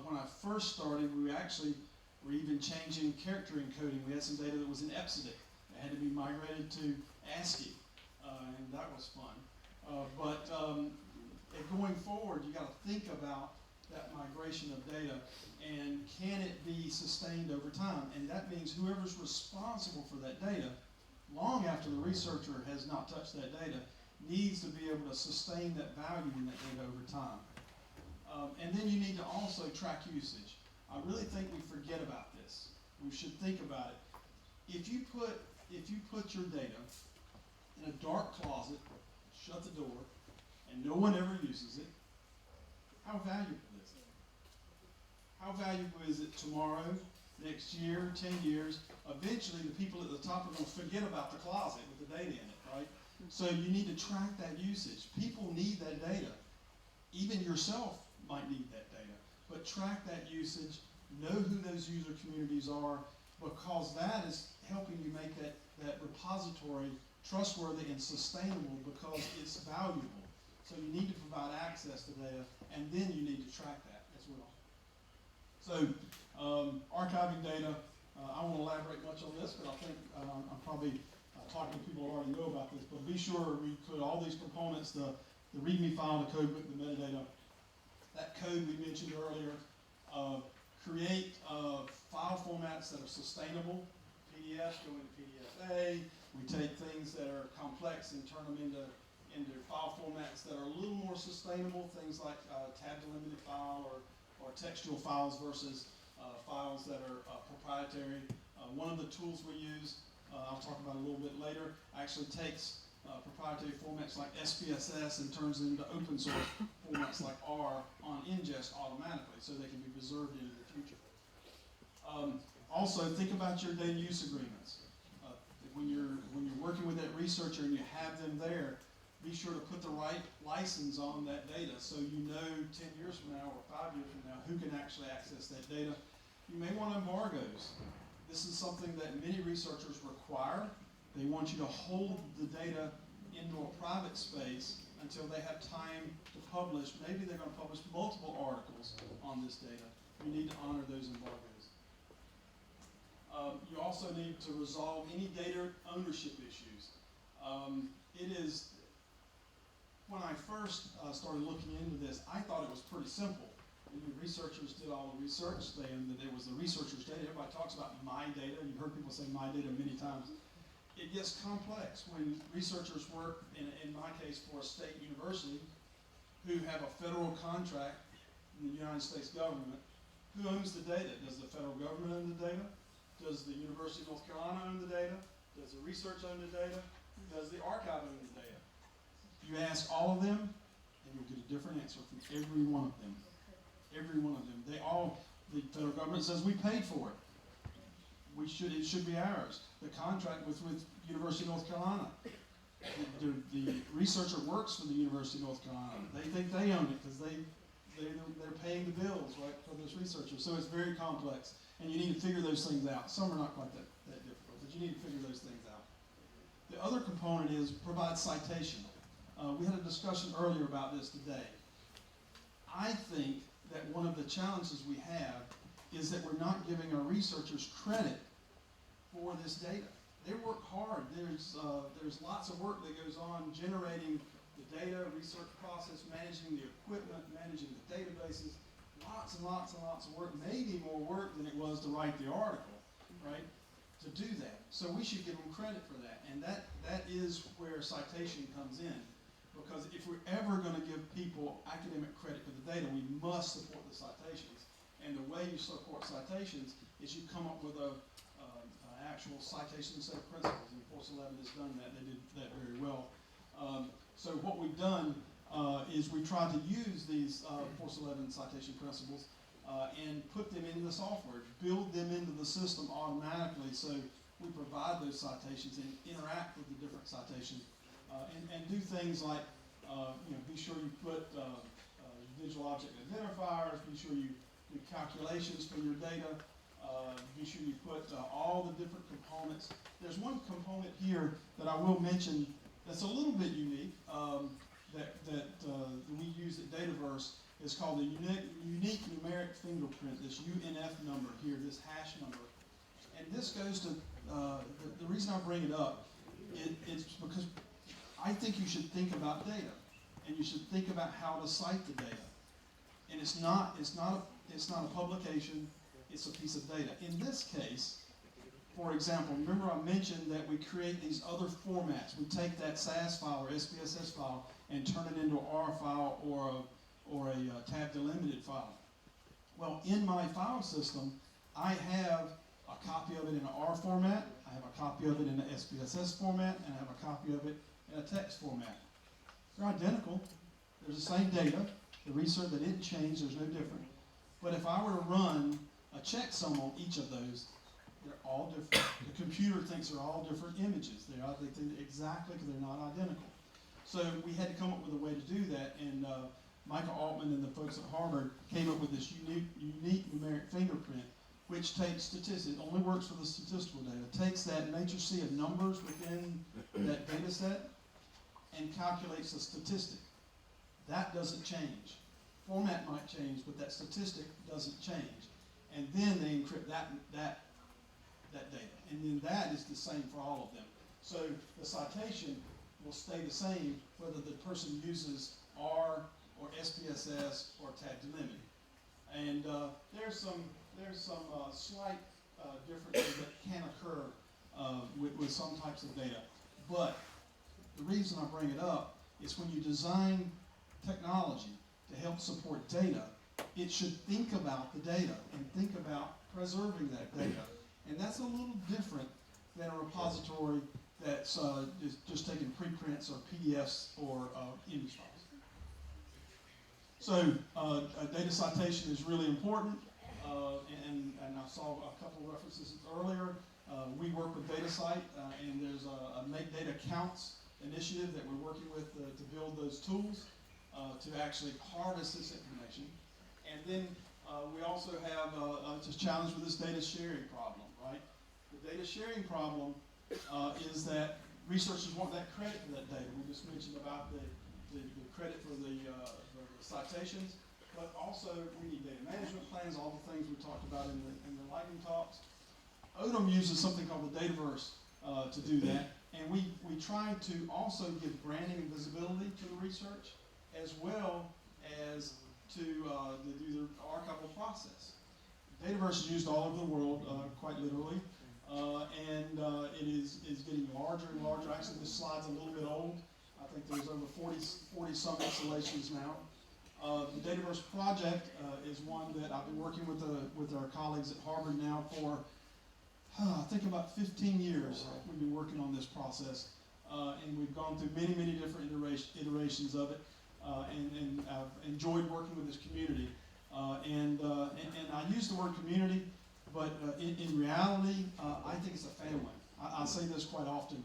S3: When I first started, we actually were even changing character encoding. We had some data that was in EPSIDIC. It had to be migrated to ASCII, and that was fun. But going forward, you got to think about that migration of data, and can it be sustained over time? And that means whoever's responsible for that data, long after the researcher has not touched that data, needs to be able to sustain that value in that data over time. And then you need to also track usage. I really think we forget about this. We should think about it. If you put your data in a dark closet, shut the door, and no one ever uses it, how valuable is it? How valuable is it tomorrow, next year, 10 years? Eventually, the people at the top are going to forget about the closet with the data in it, right? So you need to track that usage. People need that data. Even yourself might need that data. But track that usage, know who those user communities are, because that is helping you make that repository trustworthy and sustainable because it's valuable. So you need to provide access to data, and then you need to track that as well. So archiving data, I won't elaborate much on this, but I think I'm probably talking to people who already know about this, but be sure we put all these components, the README file, the codebook, the metadata, that code we mentioned earlier, create file formats that are sustainable. PDFs go into PDFA. We take things that are complex and turn them into file formats that are a little more sustainable, things like tab delimited file or textual files versus files that are proprietary. One of the tools we use, I'll talk about a little bit later, actually takes proprietary formats like SPSS and turns them into open source formats like R on ingest automatically so they can be preserved into the future. Also, think about your data use agreements. When you're working with that researcher and you have them there, be sure to put the right license on that data so you know 10 years from now or 5 years from now who can actually access that data. You may want embargoes. This is something that many researchers require. They want you to hold the data into a private space until they have time to publish. Maybe they're going to publish multiple articles on this data. You need to honor those embargoes. You also need to resolve any data ownership issues. when I first started looking into this, I thought it was pretty simple. The researchers did all the research, and that it was the researcher's data. Everybody talks about my data. You've heard people say my data many times. It gets complex when researchers work, in my case, for a state university, who have a federal contract in the United States government. Who owns the data? Does the federal government own the data? Does the University of North Carolina own the data? Does the research own the data? Does the archive own the data? You ask all of them, and you'll get a different answer from every one of them. Every one of them. The federal government says we paid for it. It should be ours. The contract with University of North Carolina. The researcher works for the University of North Carolina. They think they own it because they're paying the bills, right, for this researcher. So it's very complex, and you need to figure those things out. Some are not quite that difficult, but you need to figure those things out. The other component is provide citation. We had a discussion earlier about this today. I think that one of the challenges we have is that we're not giving our researchers credit for this data. They work hard. There's lots of work that goes on generating the data, research process, managing the equipment, managing the databases. Lots and lots and lots of work, maybe more work than it was to write the article, right? To do that. So we should give them credit for that. And that is where citation comes in. Because if we're ever going to give people academic credit for the data, we must support the citations. And the way you support citations is you come up with an actual citation set of principles. And Course 11 has done that. They did that very well. So what we've done is we tried to use these Course 11 citation principles and put them into the software, build them into the system automatically. So we provide those citations and interact with the different citations. And do things like, be sure you put visual object identifiers, be sure you do calculations for your data, be sure you put all the different components. There's one component here that I will mention that's a little bit unique that we use at Dataverse. It's called the unique numeric fingerprint, this UNF number here, this hash number. And this goes to, the reason I bring it up, it's because I think you should think about data, and you should think about how to cite the data. And it's not a publication, it's a piece of data. In this case, for example, remember I mentioned that we create these other formats. We take that SAS file or SPSS file and turn it into an R file or a tab delimited file. Well, in my file system, I have a copy of it in an R format, I have a copy of it in an SPSS format, and I have a copy of it in a text format. They're identical. There's the same data. The research, they didn't change. There's no different. But if I were to run a checksum on each of those, they're all different. The computer thinks they're all different images. They think exactly because they're not identical. So we had to come up with a way to do that, and Michael Altman and the folks at Harvard came up with this unique numeric fingerprint, which takes statistics. It only works for the statistical data. It takes that matrix of numbers within that data set and calculates the statistic. That doesn't change. Format might change, but that statistic doesn't change. And then they encrypt that data. And then that is the same for all of them. So the citation will stay the same whether the person uses R or SPSS or tab delimited. And there's some slight differences that can occur with some types of data. But the reason I bring it up is when you design technology to help support data, it should think about the data and think about preserving that data. And that's a little different than a repository that's just taking preprints or PDFs or image files. So data citation is really important, and I saw a couple of references earlier. We work with DataCite, and there's a Make Data Counts initiative that we're working with to build those tools to actually harvest this information. And then we also have a challenge with this data sharing problem, right? The data sharing problem is that researchers want that credit for that data. We just mentioned about the credit for the citations, but also we need data management plans, all the things we talked about in the lightning talks. Odom uses something called the Dataverse to do that. And we try to also give branding and visibility to the research, as well as to do the archival process. Dataverse is used all over the world, quite literally, and it is getting larger and larger. Actually, this slide's a little bit old. I think there's over 40 some installations now. The Dataverse project is one that I've been working with our colleagues at Harvard now for, I think about 15 years. We've been working on this process, and we've gone through many different iterations of it, and I've enjoyed working with this community. And I use the word community, but in reality, I think it's a family. I say this quite often.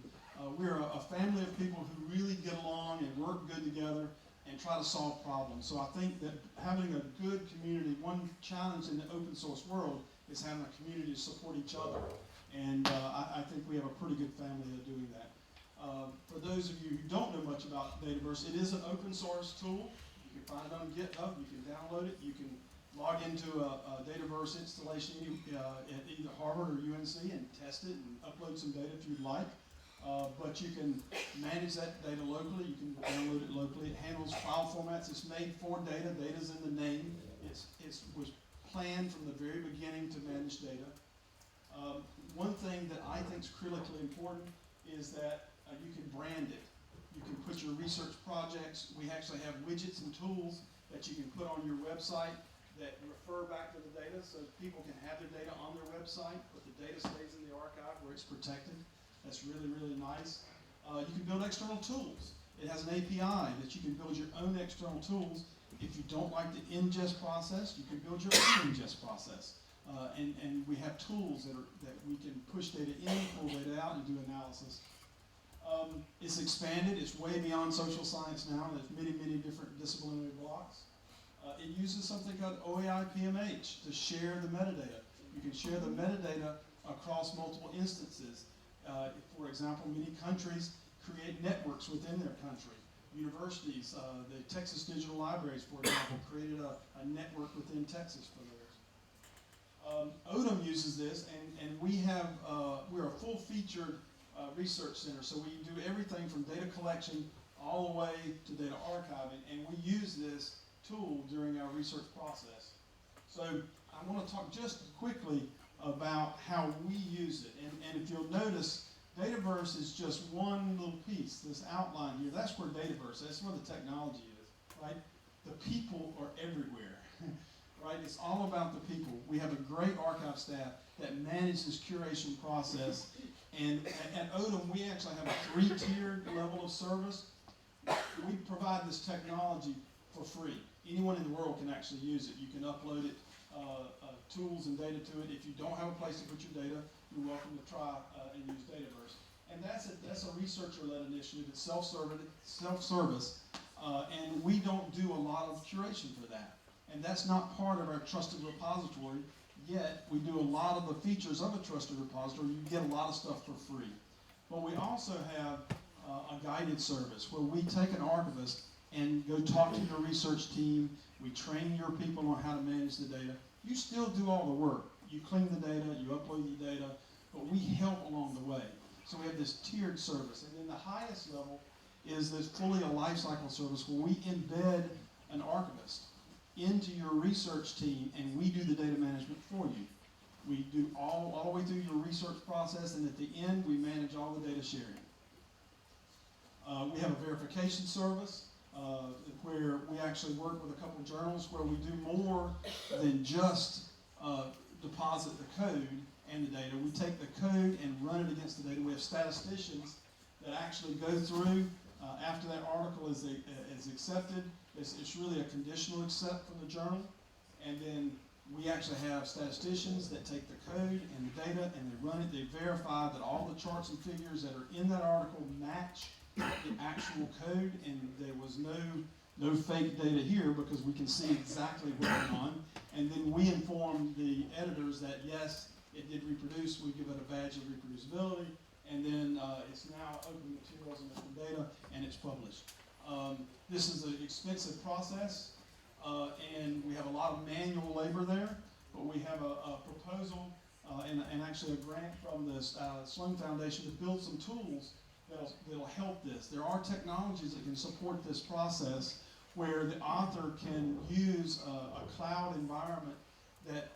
S3: We're a family of people who really get along and work good together and try to solve problems. So I think that having a good community, one challenge in the open source world is having a community to support each other. And I think we have a pretty good family of doing that. For those of you who don't know much about Dataverse, it is an open source tool. You can find it on GitHub, you can download it, you can log into a Dataverse installation at either Harvard or UNC and test it and upload some data if you'd like. But you can manage that data locally, you can download it locally. It handles file formats, it's made for data, data's in the name. It was planned from the very beginning to manage data. One thing that I think is critically important is that you can brand it. You can put your research projects, we actually have widgets and tools that you can put on your website that refer back to the data so people can have their data on their website, but the data stays in the archive where it's protected. That's really nice. You can build external tools. It has an API that you can build your own external tools. If you don't like the ingest process, you can build your own ingest process. And we have tools that we can push data in, pull data out, and do analysis. It's expanded. It's way beyond social science now. There's many different disciplinary blocks. It uses something called OAI PMH to share the metadata. You can share the metadata across multiple instances. For example, many countries create networks within their country. Universities, the Texas Digital Libraries, for example, created a network within Texas for those. ODM uses this, and we're a full-featured research center, so we do everything from data collection all the way to data archiving, and we use this tool during our research process. So I want to talk just quickly about how we use it. And if you'll notice, Dataverse is just one little piece, this outline here. That's where Dataverse, that's where the technology is, right? The people are everywhere, right? It's all about the people. We have a great archive staff that manages this curation process. And at ODM, we actually have a 3-tiered level of service. We provide this technology for free. Anyone in the world can actually use it. You can upload it, tools and data to it. If you don't have a place to put your data, you're welcome to try and use Dataverse. And that's a researcher-led initiative. It's self-service, and we don't do a lot of curation for that. And that's not part of our trusted repository, yet we do a lot of the features of a trusted repository. You get a lot of stuff for free. But we also have a guided service where we take an archivist and go talk to your research team. We train your people on how to manage the data. You still do all the work. You clean the data, you upload the data, but we help along the way. So we have this tiered service. And then the highest level is this fully a lifecycle service where we embed an archivist into your research team and we do the data management for you. We do all the way through your research process, and at the end we manage all the data sharing. We have a verification service where we actually work with a couple of journals where we do more than just deposit the code and the data. We take the code and run it against the data. We have statisticians that actually go through after that article is accepted. It's really a conditional accept from the journal, and then we actually have statisticians that take the code and the data and they run it. They verify that all the charts and figures that are in that article match the actual code, and there was no fake data here because we can see exactly what went on. And then we inform the editors that yes, it did reproduce. We give it a badge of reproducibility, and then it's now open materials and open data, and it's published. This is an expensive process, and we have a lot of manual labor there, but we have a proposal and actually a grant from the Sloan Foundation to build some tools that'll help this. There are technologies that can support this process where the author can use a cloud environment that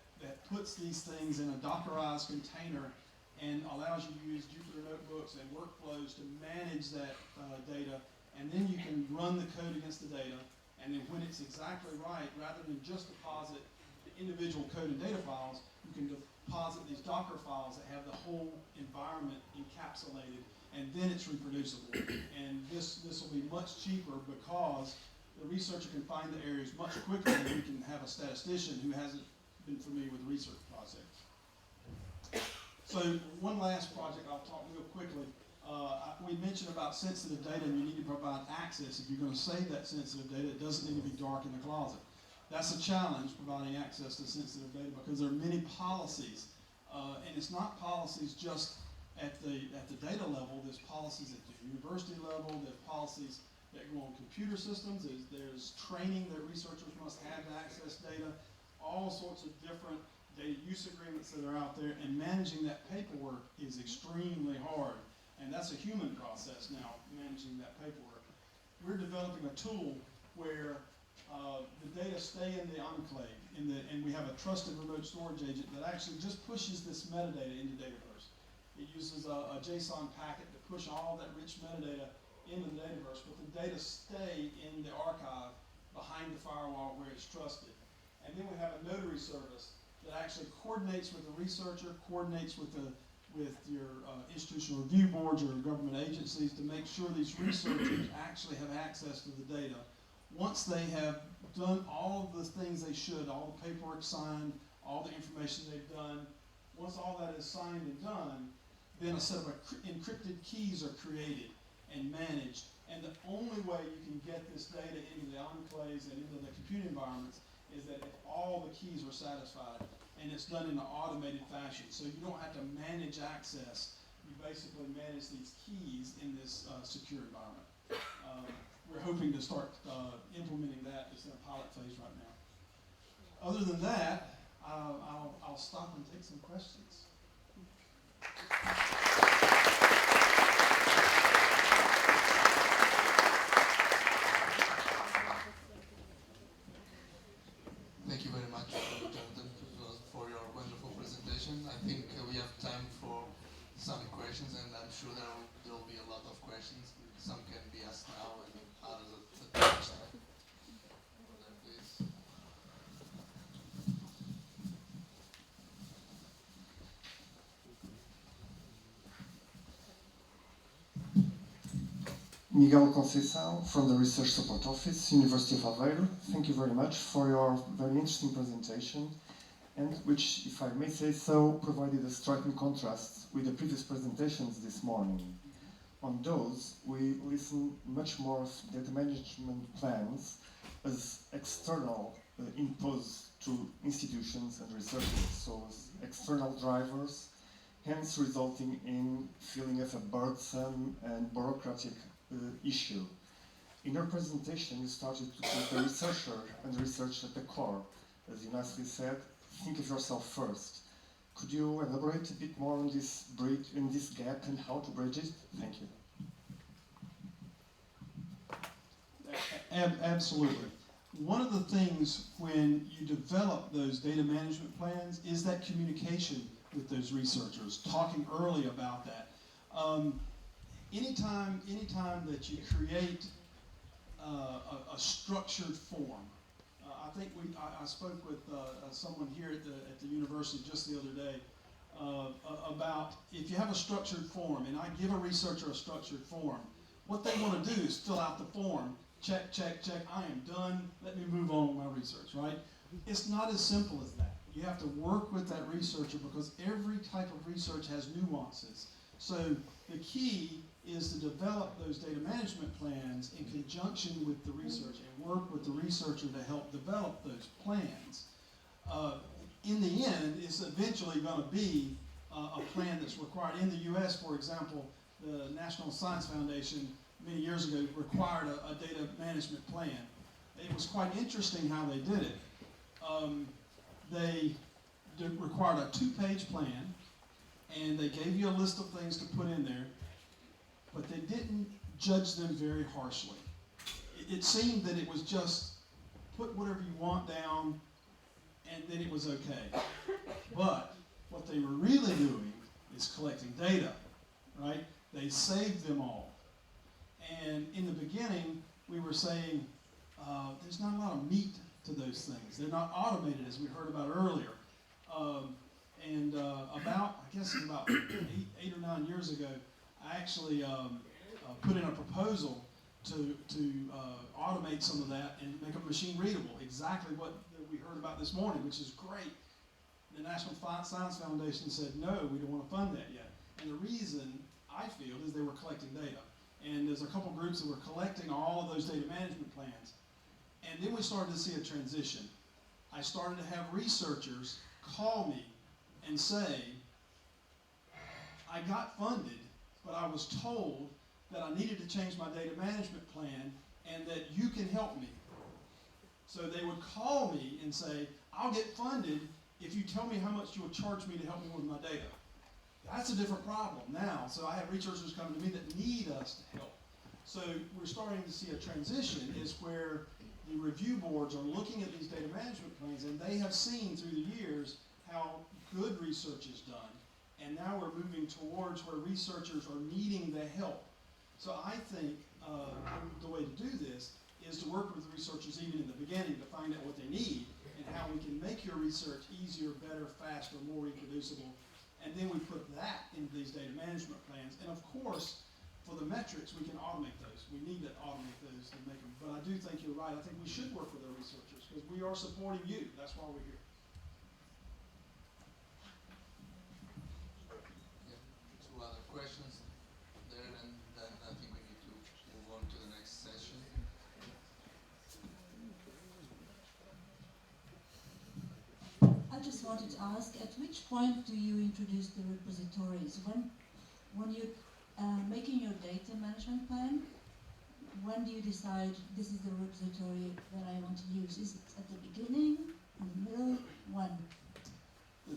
S3: puts these things in a Dockerized container and allows you to use Jupyter notebooks and workflows to manage that data, and then you can run the code against the data, and then when it's exactly right, rather than just deposit the individual code and data files, you can deposit these Docker files that have the whole environment encapsulated, and then it's reproducible. And this will be much cheaper because the researcher can find the areas much quicker than we can have a statistician who hasn't been familiar with the research projects. So one last project I'll talk real quickly. We mentioned about sensitive data, and you need to provide access. If you're going to save that sensitive data, it doesn't need to be dark in the closet. That's a challenge, providing access to sensitive data, because there are many policies, and it's not policies just at the data level. There's policies at the university level. There's policies that go on computer systems. There's training that researchers must have to access data. All sorts of different data use agreements that are out there, and managing that paperwork is extremely hard. And that's a human process now, managing that paperwork. We're developing a tool where the data stay in the enclave, and we have a trusted remote storage agent that actually just pushes this metadata into Dataverse. It uses a JSON packet to push all that rich metadata into the Dataverse, but the data stay in the archive behind the firewall where it's trusted. And then we have a notary service that actually coordinates with the researcher, coordinates with your institutional review boards or government agencies to make sure these researchers actually have access to the data. Once they have done all of the things they should, all the paperwork signed, all the information they've done, once all that is signed and done, then a set of encrypted keys are created and managed. And the only way you can get this data into the enclaves and into the compute environments is that if all the keys are satisfied, and it's done in an automated fashion. So you don't have to manage access. You basically manage these keys in this secure environment. We're hoping to start implementing that. It's in a pilot phase right now. Other than that, I'll stop and take some questions.
S1: Thank you very much, Jonathan, for your wonderful presentation. I think we have time for some questions, and I'm sure there will be a lot of questions. Some can be asked now, and others at the next time. Please.
S4: Miguel Conceição from the Research Support Office, University of Aveiro. Thank you very much for your very interesting presentation, and which, if I may say so, provided a striking contrast with the previous presentations this morning. On those, we listen much more of data management plans as external imposed to institutions and researchers, so as external drivers, hence resulting in feeling of a burdensome and bureaucratic issue. In your presentation, you started to put the researcher and research at the core. As you nicely said, think of yourself first. Could you elaborate a bit more on this gap and how to bridge it? Thank you.
S3: Absolutely. One of the things when you develop those data management plans is that communication with those researchers, talking early about that. Anytime that you create a structured form, I think I spoke with someone here at the university just the other day about if you have a structured form, and I give a researcher a structured form, what they want to do is fill out the form, check, check, check, I am done, let me move on with my research, right? It's not as simple as that. You have to work with that researcher because every type of research has nuances. So the key is to develop those data management plans in conjunction with the research and work with the researcher to help develop those plans. In the end, it's eventually going to be a plan that's required. In the US, for example, the National Science Foundation many years ago required a data management plan. It was quite interesting how they did it. They required a 2-page plan, and they gave you a list of things to put in there. but they didn't judge them very harshly. It seemed that it was just put whatever you want down and then it was okay. But what they were really doing is collecting data, right? They saved them all. And in the beginning, we were saying there's not a lot of meat to those things. They're not automated, as we heard about earlier. About 8 or 9 years ago, I actually put in a proposal to automate some of that and make it machine readable, exactly what we heard about this morning, which is great. The National Science Foundation said, no, we don't want to fund that yet. And the reason, I feel, is they were collecting data. And there's a couple groups that were collecting all of those data management plans. And then we started to see a transition. I started to have researchers call me and say, I got funded, but I was told that I needed to change my data management plan and that you can help me. So they would call me and say, I'll get funded if you tell me how much you will charge me to help me with my data. That's a different problem now. So I have researchers coming to me that need us to help. So we're starting to see a transition is where the review boards are looking at these data management plans and they have seen through the years how good research is done. And now we're moving towards where researchers are needing the help. So I think the way to do this is to work with researchers even in the beginning to find out what they need and how we can make your research easier, better, faster, more reproducible. And then we put that into these data management plans. And of course, for the metrics, we can automate those. We need to automate those to make them. But I do think you're right. I think we should work with our researchers because we are supporting you. That's why we're here.
S1: Yeah. Two other questions there, and then I think we need to move on to the next session.
S2: I just wanted to ask, at which point do you introduce the repositories? When you're making your data management plan, when do you decide this is the repository that I want to use? Is it at the beginning, in the middle, when?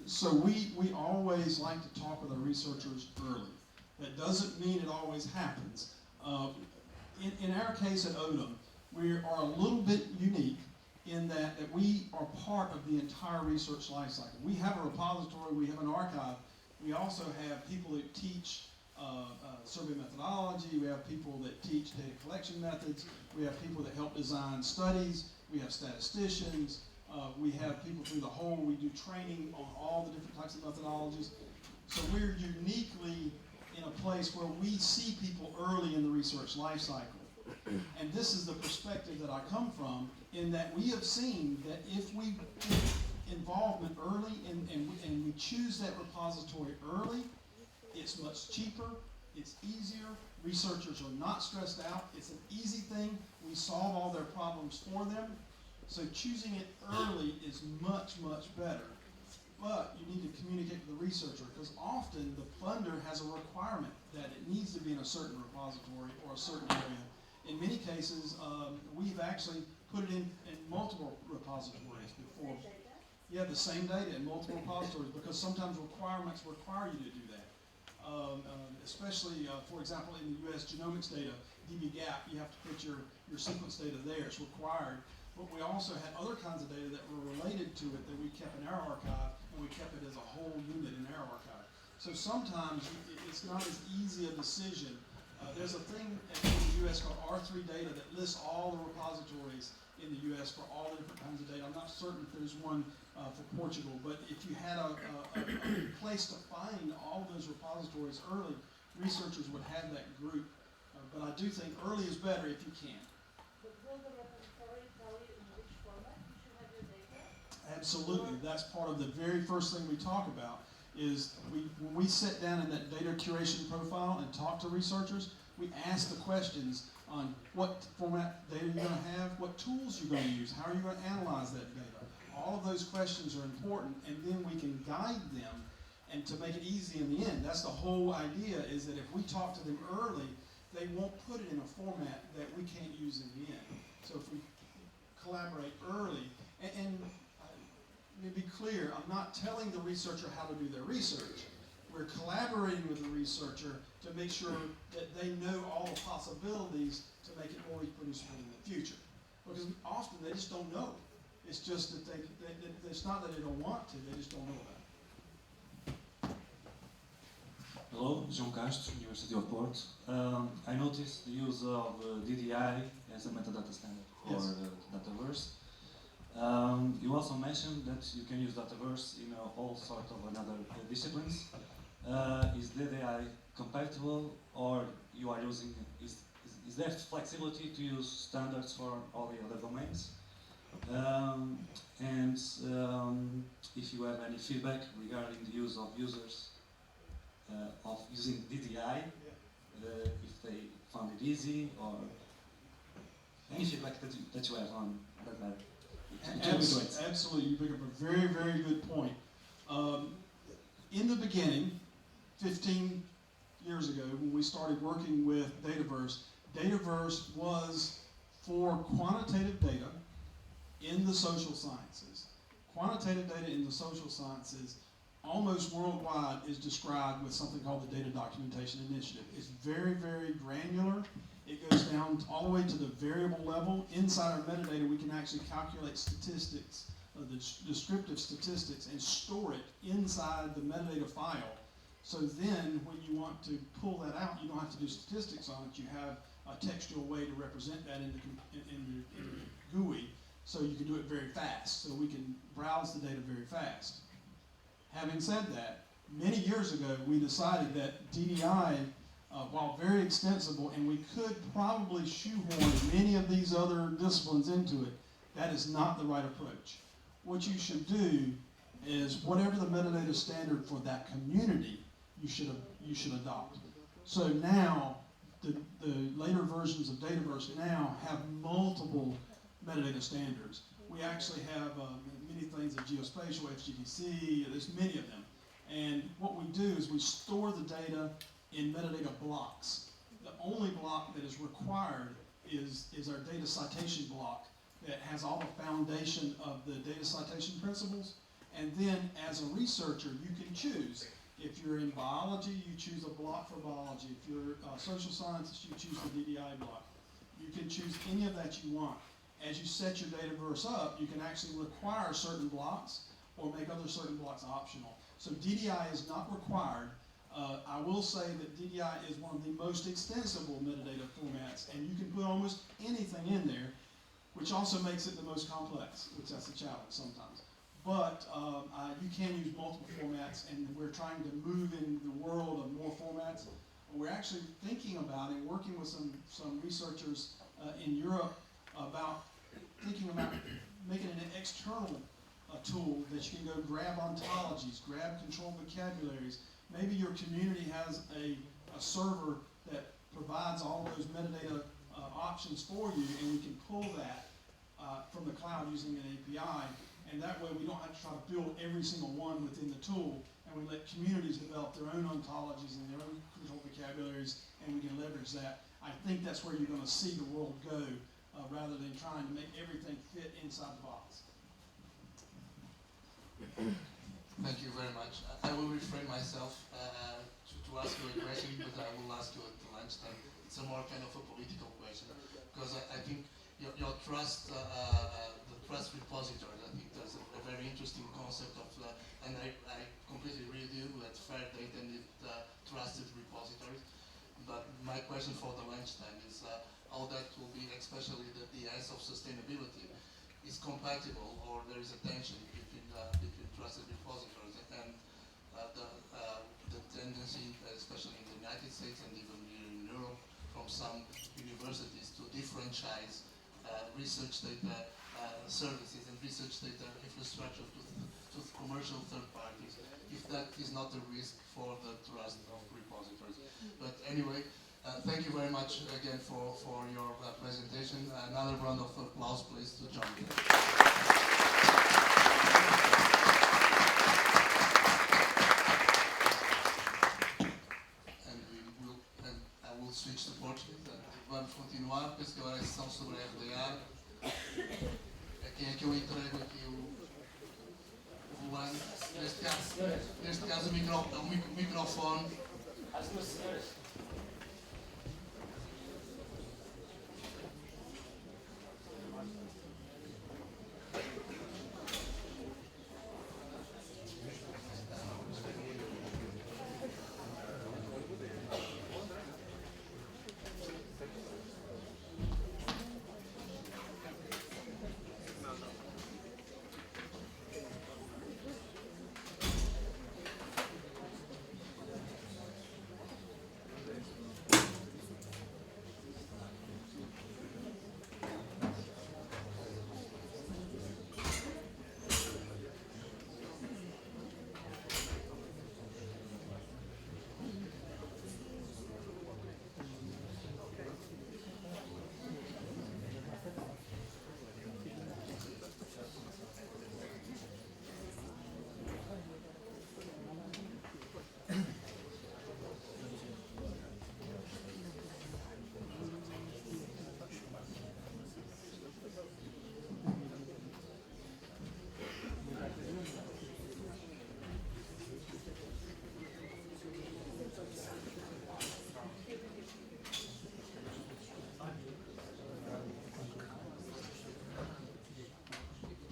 S3: So we always like to talk with our researchers early. That doesn't mean it always happens. In our case at Odom, we are a little bit unique in that we are part of the entire research lifecycle. We have a repository, we have an archive. We also have people that teach survey methodology, we have people that teach data collection methods, we have people that help design studies, we have statisticians, we have people through the whole, we do training on all the different types of methodologies. So we're uniquely in a place where we see people early in the research lifecycle. And this is the perspective that I come from, in that we have seen that if we get involvement early and we choose that repository early, it's much cheaper, it's easier, researchers are not stressed out, it's an easy thing, we solve all their problems for them. So choosing it early is much, much better. But you need to communicate with the researcher because often the funder has a requirement that it needs to be in a certain repository or a certain area. In many cases, we've actually put it in multiple repositories before. Yeah, the same data in multiple repositories because sometimes requirements require you to do that. Especially, for example, in the US genomics data, dbGaP, you have to put your sequence data there, it's required. But we also had other kinds of data that were related to it that we kept in our archive, and we kept it as a whole unit in our archive. So sometimes it's not as easy a decision. There's a thing in the US called R3 data that lists all the repositories in the US for all the different kinds of data. I'm not certain if there's one for Portugal, but if you had a place to find all those repositories early, researchers would have that group. But I do think early is better if you can.
S5: But will the repository tell you in which format you should have your data?
S3: Absolutely. That's part of the very first thing we talk about is when we sit down in that data curation profile and talk to researchers, we ask the questions on what format data you're going to have, what tools you're going to use, how are you going to analyze that data. All of those questions are important, and then we can guide them and to make it easy in the end. That's the whole idea, is that if we talk to them early, they won't put it in a format that we can't use in the end. So if we collaborate early, and let me be clear, I'm not telling the researcher how to do their research. we're collaborating with the researcher to make sure that they know all the possibilities to make it more reproducible in the future. Because often they just don't know. It's just that it's not that they don't want to, they just don't know about it.
S6: Hello, João Castro, University of Porto. I noticed the use of DDI as a metadata standard for
S3: Yes.
S6: Dataverse. You also mentioned that you can use Dataverse in all sorts of another disciplines. Is DDI compatible, or you are using, is there flexibility to use standards for all the other domains? If you have any feedback regarding the use of users of using DDI, if they found it easy, or any feedback that you have on that matter.
S3: Absolutely, you bring up a very, very good point. In the beginning, 15 years ago, when we started working with Dataverse, Dataverse was for quantitative data in the social sciences. Quantitative data in the social sciences, almost worldwide, is described with something called the Data Documentation Initiative. It's very, very granular. It goes down all the way to the variable level. Inside our metadata, we can actually calculate statistics, the descriptive statistics, and store it inside the metadata file. So then, when you want to pull that out, you don't have to do statistics on it. You have a textual way to represent that in the GUI, so you can do it very fast. So we can browse the data very fast. Having said that, many years ago, we decided that DDI, while very extensible, and we could probably shoehorn many of these other disciplines into it, that is not the right approach. What you should do is whatever the metadata standard for that community, you should adopt. So now, the later versions of Dataverse now have multiple metadata standards. We actually have many things at geospatial, FGDC, there's many of them. And what we do is we store the data in metadata blocks. The only block that is required is our data citation block that has all the foundation of the data citation principles. And then as a researcher, you can choose. If you're in biology, you choose a block for biology. If you're a social scientist, you choose the DDI block. You can choose any of that you want. As you set your Dataverse up, you can actually require certain blocks or make other certain blocks optional. So DDI is not required. I will say that DDI is one of the most extensible metadata formats, and you can put almost anything in there, which also makes it the most complex, which that's a challenge sometimes. But you can use multiple formats, and we're trying to move in the world of more formats. We're actually thinking about and working with some researchers in Europe about thinking about making it an external tool that you can go grab ontologies, grab controlled vocabularies. Maybe your community has a server that provides all those metadata options for you, and we can pull that from the cloud using an API, and that way we don't have to try to build every single one within the tool, and we let communities develop their own ontologies and their own controlled vocabularies, and we can leverage that. I think that's where you're going to see the world go, rather than trying to make everything fit inside the box.
S1: Thank you very much. I will refrain myself to ask you a question, but I will ask you at the lunchtime. It's a more kind of a political question, because I think your trust, the trust repository, I think there's a very interesting concept of, and I completely agree with you that fair data need trusted repositories. But my question for the lunchtime is how that will be, especially the S of sustainability, is compatible, or there is a tension between trusted repositories and the tendency, especially in the United States and even here in Europe, from some universities to differentiate research data services and research data infrastructure to commercial third parties, if that is not a risk for the trust of repositories. But anyway, thank you very much again for your presentation. Another round of applause, please, to John. I will switch to Portuguese. Vamos continuar, penso que agora é a sessão sobre a RDA. A quem é que eu entrego aqui o do ano, neste caso o microfone.
S7: Às duas senhoras.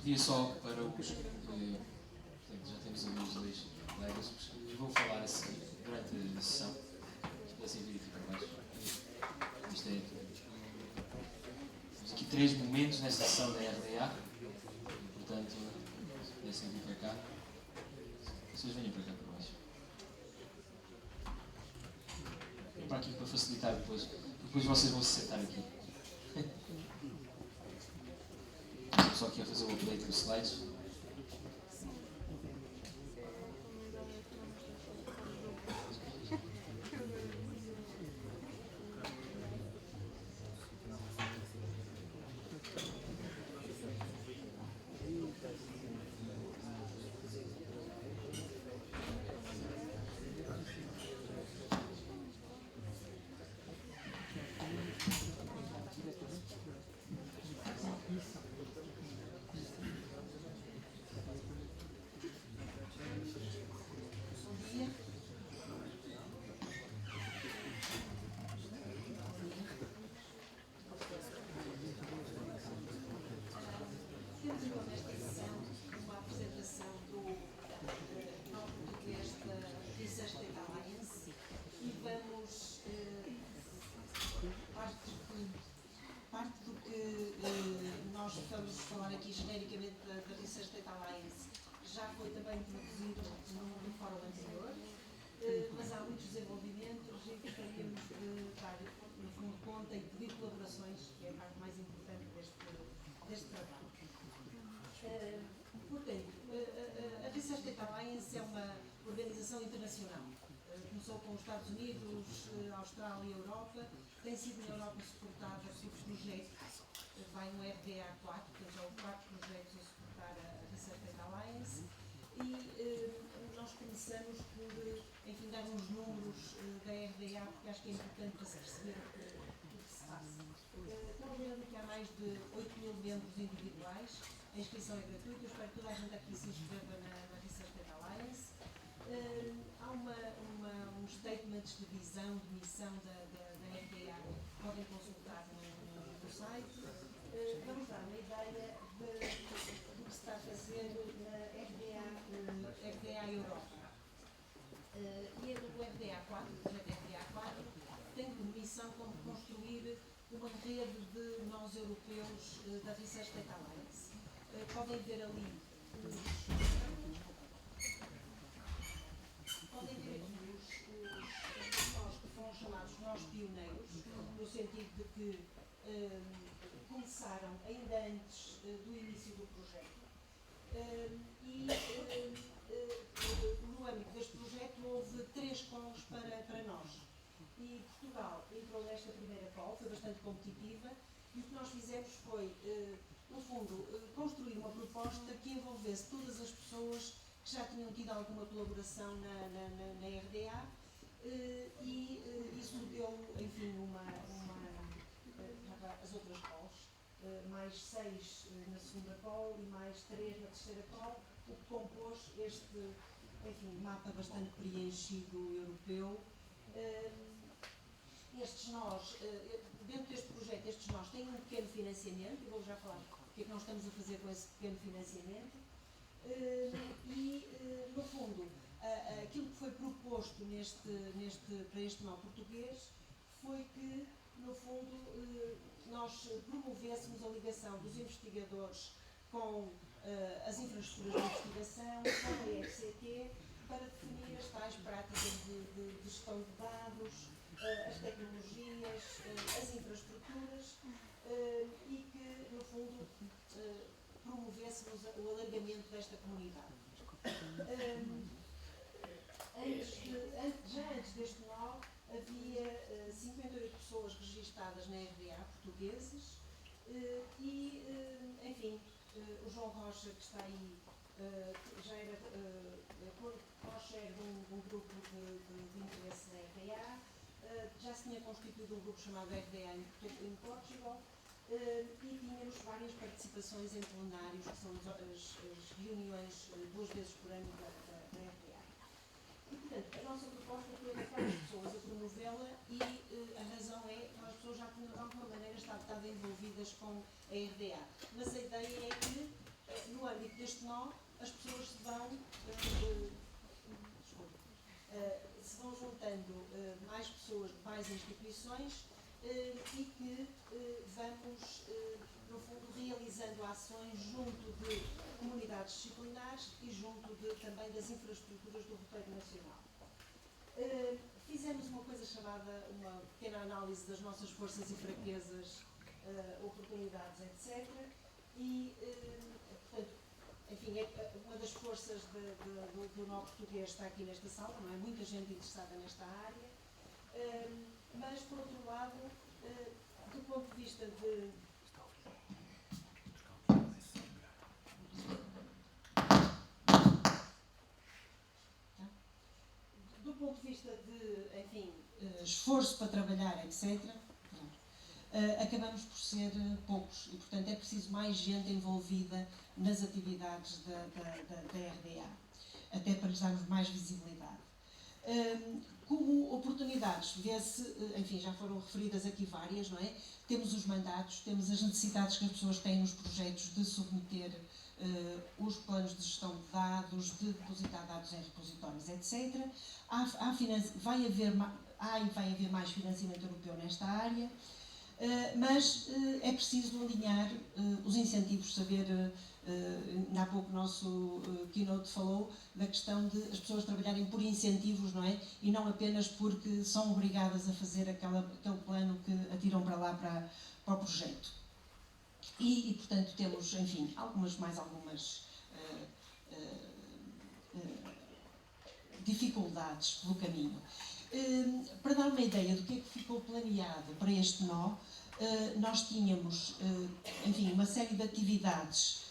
S8: Pedia só para os. Portanto, já temos ali os dois colegas que vão falar assim durante a sessão. Se pudessem vir aqui para baixo. Isto é. Temos aqui 3 momentos nesta sessão da RDA. Portanto, se pudessem vir para cá. Vocês venham para cá para baixo. Para aqui para facilitar depois. Depois vocês vão se sentar aqui. Só aqui a fazer o update dos slides.
S9: Vamos falar aqui genericamente da Research Data Alliance. Já foi também introduzido no fórum anterior, mas há muitos desenvolvimentos e gostaríamos de dar, no fundo, conta e pedir colaborações, que é a parte mais importante deste trabalho. Portanto, a Research Data Alliance é uma organização internacional. Começou com os Estados Unidos, Austrália e Europa, tem sido na Europa suportada por projetos. Vai no RDA 4, portanto já houve 4 projetos a suportar a Research Data Alliance e nós começamos por, enfim, dar uns números da RDA, porque acho que é importante para se perceber o que se passa. Estamos vendo que há mais de 8 mil membros individuais, a inscrição é gratuita, eu espero que toda a gente aqui se inscreva na Research Data Alliance. Há uns statements de visão, de missão da RDA, podem consultar no site. Vamos dar uma ideia do que se está a fazer na RDA Europa. E o RDA 4, o projeto RDA 4, tem como missão como construir uma rede de nós europeus da Research Data Alliance. Podem ver ali nós que foram chamados nós pioneiros, no sentido de que começaram ainda antes do início do projeto e no âmbito deste projeto houve 3 calls para nós e Portugal entrou nesta primeira call, foi bastante competitiva e o que nós fizemos foi, no fundo, construir uma proposta que envolvesse todas as pessoas que já tinham tido alguma colaboração na RDA e isso deu, enfim, as outras calls, mais 6 na segunda call e mais 3 na terceira call, o que compôs este, enfim, mapa bastante preenchido europeu. Estes nós, dentro deste projeto, estes nós têm um pequeno financiamento, e vou já falar o que é que nós estamos a fazer com esse pequeno financiamento, no fundo, aquilo que foi proposto para este nó português foi que, no fundo, nós promovêssemos a ligação dos investigadores com as infraestruturas de investigação, com a EFCT, para definir as tais práticas de gestão de dados, as tecnologias, as infraestruturas, e que, no fundo, promovêssemos o alargamento desta comunidade. Já antes deste nó, havia 58 pessoas registadas na RDA, portugueses, enfim, o João Rocha, que está aí, já era co-chair de um grupo de interesse na RDA, já se tinha constituído um grupo chamado RDA em Portugal, e tínhamos várias participações em plenários, que são as reuniões 2 vezes por ano da RDA. E, portanto, a nossa proposta foi aquelas pessoas a promovê-la, e a razão é que aquelas pessoas já tinham, de alguma maneira, estado envolvidas com a RDA. Mas a ideia é que, no âmbito deste nó, as pessoas se vão juntando mais pessoas de mais instituições, e que vamos, no fundo, realizando ações junto de comunidades disciplinares e junto também das infraestruturas do roteiro nacional. Fizemos uma coisa chamada, uma pequena análise das nossas forças e fraquezas, oportunidades, etc. E, portanto, enfim, uma das forças do nó português está aqui nesta sala, não é? Muita gente interessada nesta área, mas, por outro lado, do ponto de vista de... Do ponto de vista de, enfim, esforço para trabalhar, etc., acabamos por ser poucos, e, portanto, é preciso mais gente envolvida nas atividades da RDA, até para lhes darmos mais visibilidade. Como oportunidades, vê-se, enfim, já foram referidas aqui várias, não é? Temos os mandatos, temos as necessidades que as pessoas têm nos projetos de submeter os planos de gestão de dados, de depositar dados em repositórios, etc. Vai haver mais financiamento europeu nesta área, mas é preciso alinhar os incentivos, saber, há pouco o nosso keynote falou da questão de as pessoas trabalharem por incentivos, não é? E não apenas porque são obrigadas a fazer aquele plano que atiram para lá para o projeto. E, portanto, temos, enfim, algumas dificuldades pelo caminho. Para dar uma ideia do que é que ficou planeado para este nó, nós tínhamos, enfim, uma série de atividades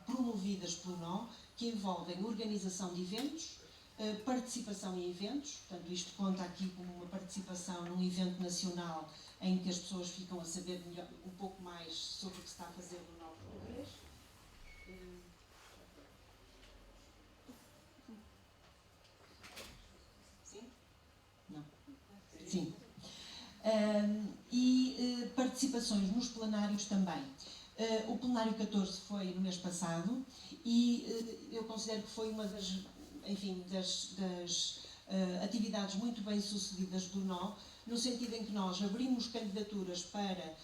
S9: promovidas pelo nó, que envolvem organização de eventos, participação em eventos, portanto isto conta aqui como uma participação num evento nacional em que as pessoas ficam a saber melhor, um pouco mais sobre o que se está a fazer no nó português. Sim? Não. Sim. E participações nos plenários também. O plenário 14 foi no mês passado e eu considero que foi uma das, enfim, das atividades muito bem sucedidas do nó, no sentido em que nós abrimos candidaturas para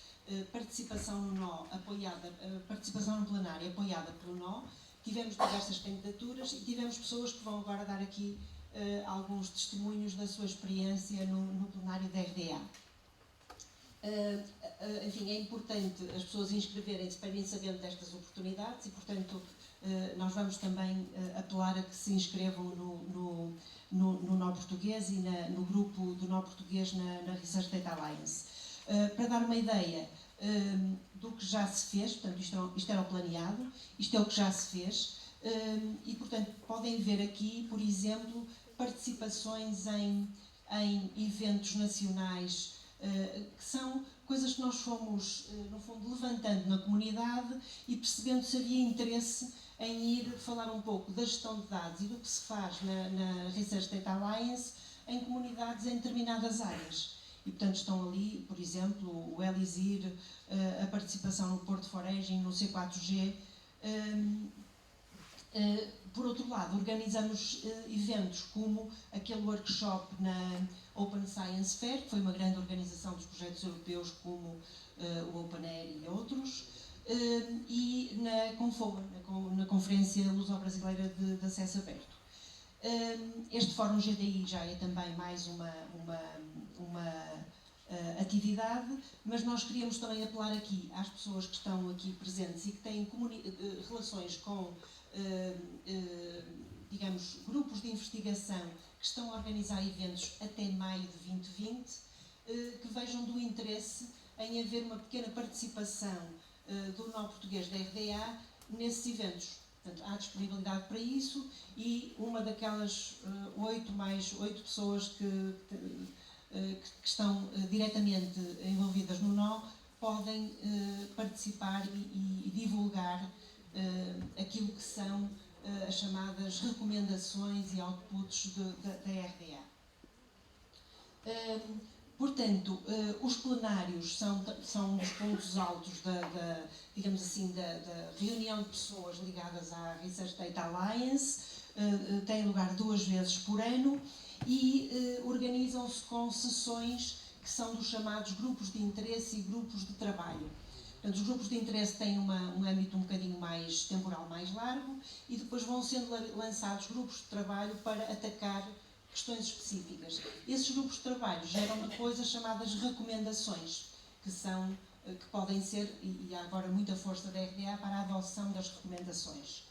S9: participação no nó apoiada, participação no plenário apoiada pelo nó, tivemos diversas candidaturas e tivemos pessoas que vão agora dar aqui alguns testemunhos da sua experiência no plenário da RDA. Enfim, é importante as pessoas inscreverem-se para irem sabendo destas oportunidades e, portanto, nós vamos também apelar a que se inscrevam no nó português e no grupo do nó português na Research Data Alliance. Para dar uma ideia do que já se fez, portanto, isto era o planeado, isto é o que já se fez, e, portanto, podem ver aqui, por exemplo, participações em eventos nacionais que são coisas que nós fomos, no fundo, levantando na comunidade e percebendo se havia interesse em ir falar um pouco da gestão de dados e do que se faz na Research Data Alliance em comunidades em determinadas áreas. E, portanto, estão ali, por exemplo, o Elisir, a participação no Porto Foraging, no C4G. Por outro lado, organizamos eventos como aquele workshop na Open Science Fair, que foi uma grande organização dos projetos europeus como o Open Air e outros, e na Confoa, na Conferência Luso-Brasileira de Acesso Aberto. Este Fórum GDI já é também mais uma atividade, mas nós queríamos também apelar aqui às pessoas que estão aqui presentes e que têm relações com, digamos, grupos de investigação que estão a organizar eventos até maio de 2020, que vejam do interesse em haver uma pequena participação do nó português da RDA nesses eventos. Portanto, há disponibilidade para isso e uma daquelas 8 pessoas que estão diretamente envolvidas no nó podem participar e divulgar aquilo que são as chamadas recomendações e outputs da RDA. Portanto, os plenários são os pontos altos digamos assim, da reunião de pessoas ligadas à Research Data Alliance, têm lugar 2 vezes por ano e organizam-se com sessões que são dos chamados grupos de interesse e grupos de trabalho. Portanto, os grupos de interesse têm um âmbito um bocadinho mais temporal, mais largo, e depois vão sendo lançados grupos de trabalho para atacar questões específicas. Esses grupos de trabalho geram depois as chamadas recomendações, que podem ser, e há agora muita força da RDA para a adoção das recomendações.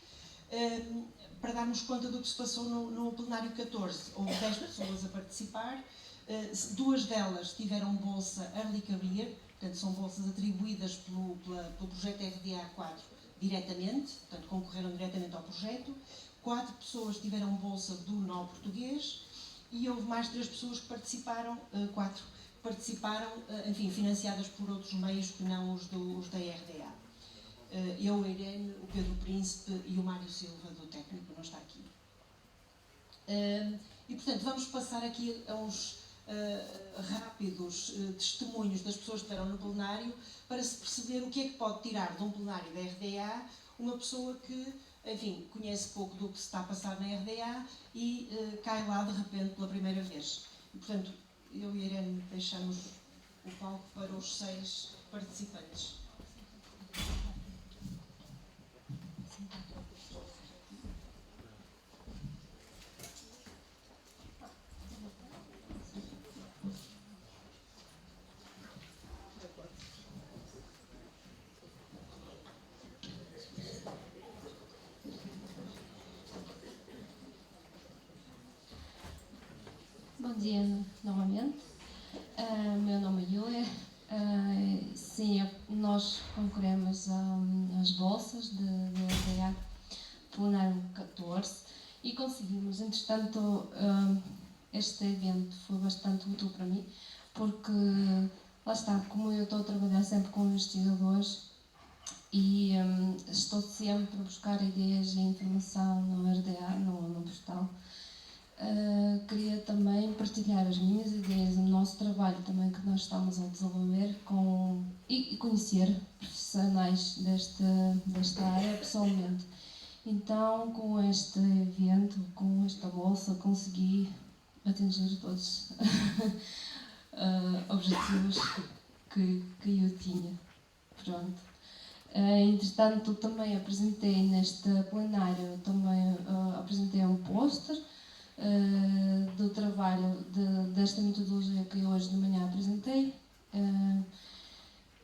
S9: Para darmos conta do que se passou no plenário 14, houve 10 pessoas a participar, 2 delas tiveram bolsa Early Career, portanto são bolsas atribuídas pelo projeto RDA 4 diretamente, portanto concorreram diretamente ao projeto, 4 pessoas tiveram bolsa do nó português e houve mais 3 pessoas que participaram, 4 que participaram, enfim, financiadas por outros meios que não os da RDA. Eu, a Irene, o Pedro Príncipe e o Mário Silva, do técnico, não está aqui. E, portanto, vamos passar aqui a uns rápidos testemunhos das pessoas que estiveram no plenário para se perceber o que é que pode tirar de um plenário da RDA uma pessoa que, enfim, conhece pouco do que se está a passar na RDA e cai lá de repente pela primeira vez. E, portanto, eu e a Irene deixamos o palco para os 6 participantes.
S7: Bom dia novamente. Meu nome é Yulia. Sim, nós concorremos às bolsas de RDA plenário 14 e conseguimos. Entretanto, este evento foi bastante útil para mim porque, lá está, como eu estou a trabalhar sempre com investigadores e estou sempre a buscar ideias e informação no RDA, no portal. Queria também partilhar as minhas ideias, o nosso trabalho também que nós estamos a desenvolver e conhecer profissionais desta área pessoalmente. Então, com este evento, com esta bolsa, consegui atingir todos objetivos que eu tinha. Pronto. Entretanto, também apresentei neste plenário, apresentei um póster do trabalho desta metodologia que eu hoje de manhã apresentei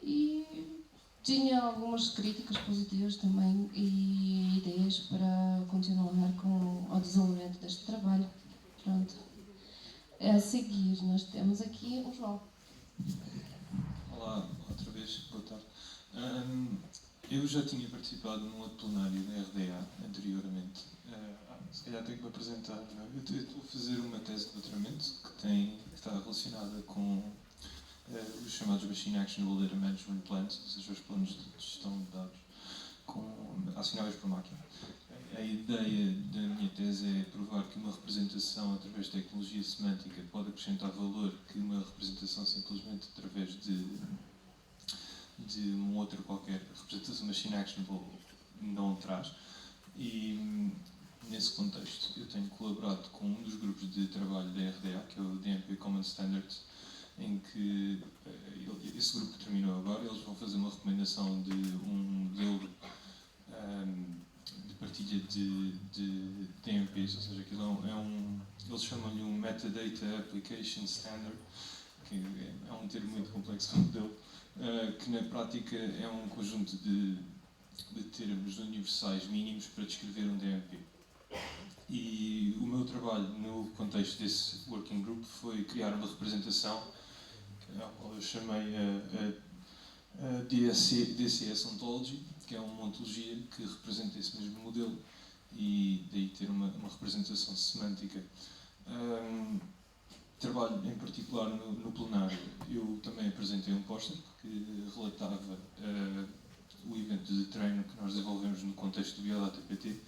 S7: e tinha algumas críticas positivas também e ideias para continuar com o desenvolvimento deste trabalho. Pronto. A seguir nós temos aqui o João.
S10: Olá, outra vez, boa tarde. Eu já tinha participado num outro plenário da RDA anteriormente. Se calhar tenho que me apresentar. Eu estou a fazer uma tese de doutoramento que está relacionada com os chamados Machine Actionable Data Management Plans, ou seja, os planos de gestão de dados acionáveis por máquina. A ideia da minha tese é provar que uma representação através de tecnologia semântica pode acrescentar valor que uma representação simplesmente através de uma outra qualquer representação machine actionable não traz. E nesse contexto eu tenho colaborado com um dos grupos de trabalho da RDA, que é o DMP Common Standards, em que esse grupo que terminou agora, eles vão fazer uma recomendação de um modelo de partilha de DMPs, ou seja, aquilo eles chamam-lhe um Metadata Application Standard, que é um termo muito complexo para o modelo, que na prática é um conjunto de termos universais mínimos para descrever um DMP. E o meu trabalho no contexto desse working group foi criar uma representação, ao qual eu chamei a DCS Ontology, que é uma ontologia que representa esse mesmo modelo, e daí ter uma representação semântica. Trabalho em particular no plenário. Eu também apresentei um póster que relatava o evento de treino que nós desenvolvemos no contexto do BioData-PT,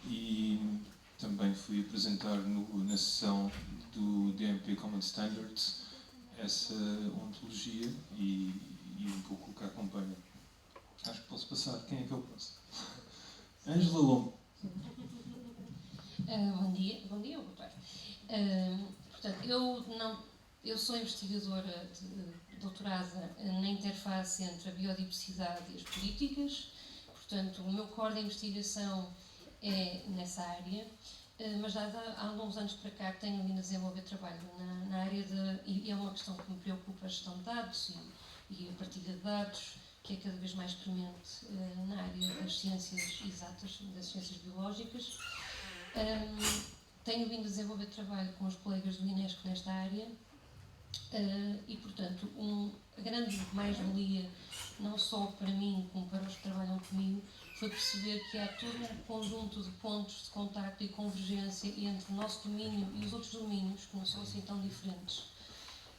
S10: e também fui apresentar na sessão do DMP Common Standards essa ontologia e um pouco o que a acompanha. Acho que posso passar. Quem é que eu passo? Ângela Lombo.
S7: Bom dia ou boa tarde. Portanto, eu sou investigadora doutorada na interface entre a biodiversidade e as políticas. Portanto, o meu core de investigação é nessa área, mas há alguns anos para cá que tenho vindo a desenvolver trabalho na área e é uma questão que me preocupa, a gestão de dados e a partilha de dados, que é cada vez mais premente na área das ciências exatas, das ciências biológicas. Tenho vindo a desenvolver trabalho com os colegas do Unesco nesta área e, portanto, a grande mais-valia, não só para mim como para os que trabalham comigo, foi perceber que há todo um conjunto de pontos de contacto e convergência entre o nosso domínio e os outros domínios, que não são assim tão diferentes,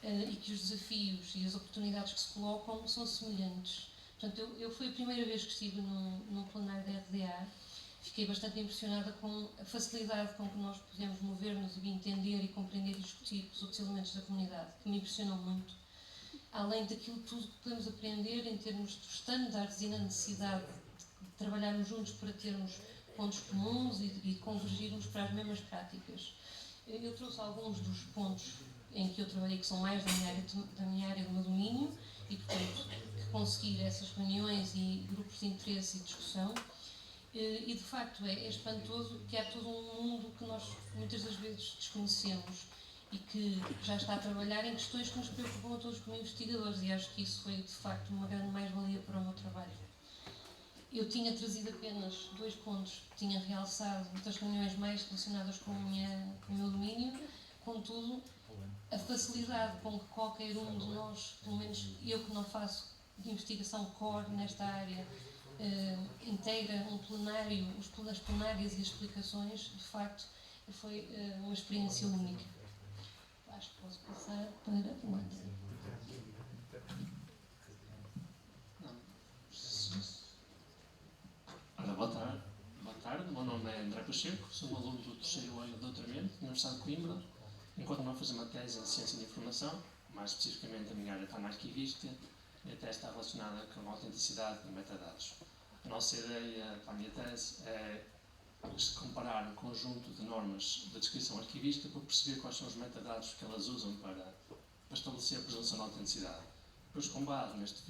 S7: e que os desafios e as oportunidades que se colocam são semelhantes. Portanto, eu foi a primeira vez que estive num plenário da RDA. Fiquei bastante impressionada com a facilidade com que nós podemos mover-nos e entender e compreender e discutir os outros elementos da comunidade, que me impressionam muito. Além daquilo tudo que podemos aprender em termos dos estándares e na necessidade de trabalharmos juntos para termos pontos comuns e de convergirmos para as mesmas práticas. Eu trouxe alguns dos pontos em que eu trabalhei que são mais da minha área, do meu domínio, e portanto que consegui essas reuniões e grupos de interesse e discussão. E de facto é espantoso que há todo um mundo que nós muitas das vezes desconhecemos e que já está a trabalhar em questões que nos preocupam a todos como investigadores, e acho que isso foi de facto uma grande mais-valia para o meu trabalho. Eu tinha trazido apenas 2 pontos que tinha realçado das reuniões mais relacionadas com o meu domínio, contudo, a facilidade com que qualquer um de nós, pelo menos eu que não faço investigação core nesta área, integra um plenário, as plenárias e as explicações, de facto, foi uma experiência única. Acho que posso passar para o André.
S11: Ora, boa tarde. O meu nome é André Pacheco, sou um aluno do terceiro ano de doutoramento na Universidade de Coimbra. Enquanto não fazer uma tese em Ciência da Informação, mais especificamente a minha área está na arquivística, e a tese está relacionada com a autenticidade de metadados. A nossa ideia para a minha tese é comparar um conjunto de normas da descrição arquivista para perceber quais são os metadados que elas usam para estabelecer a presunção de autenticidade. Depois, com base nesta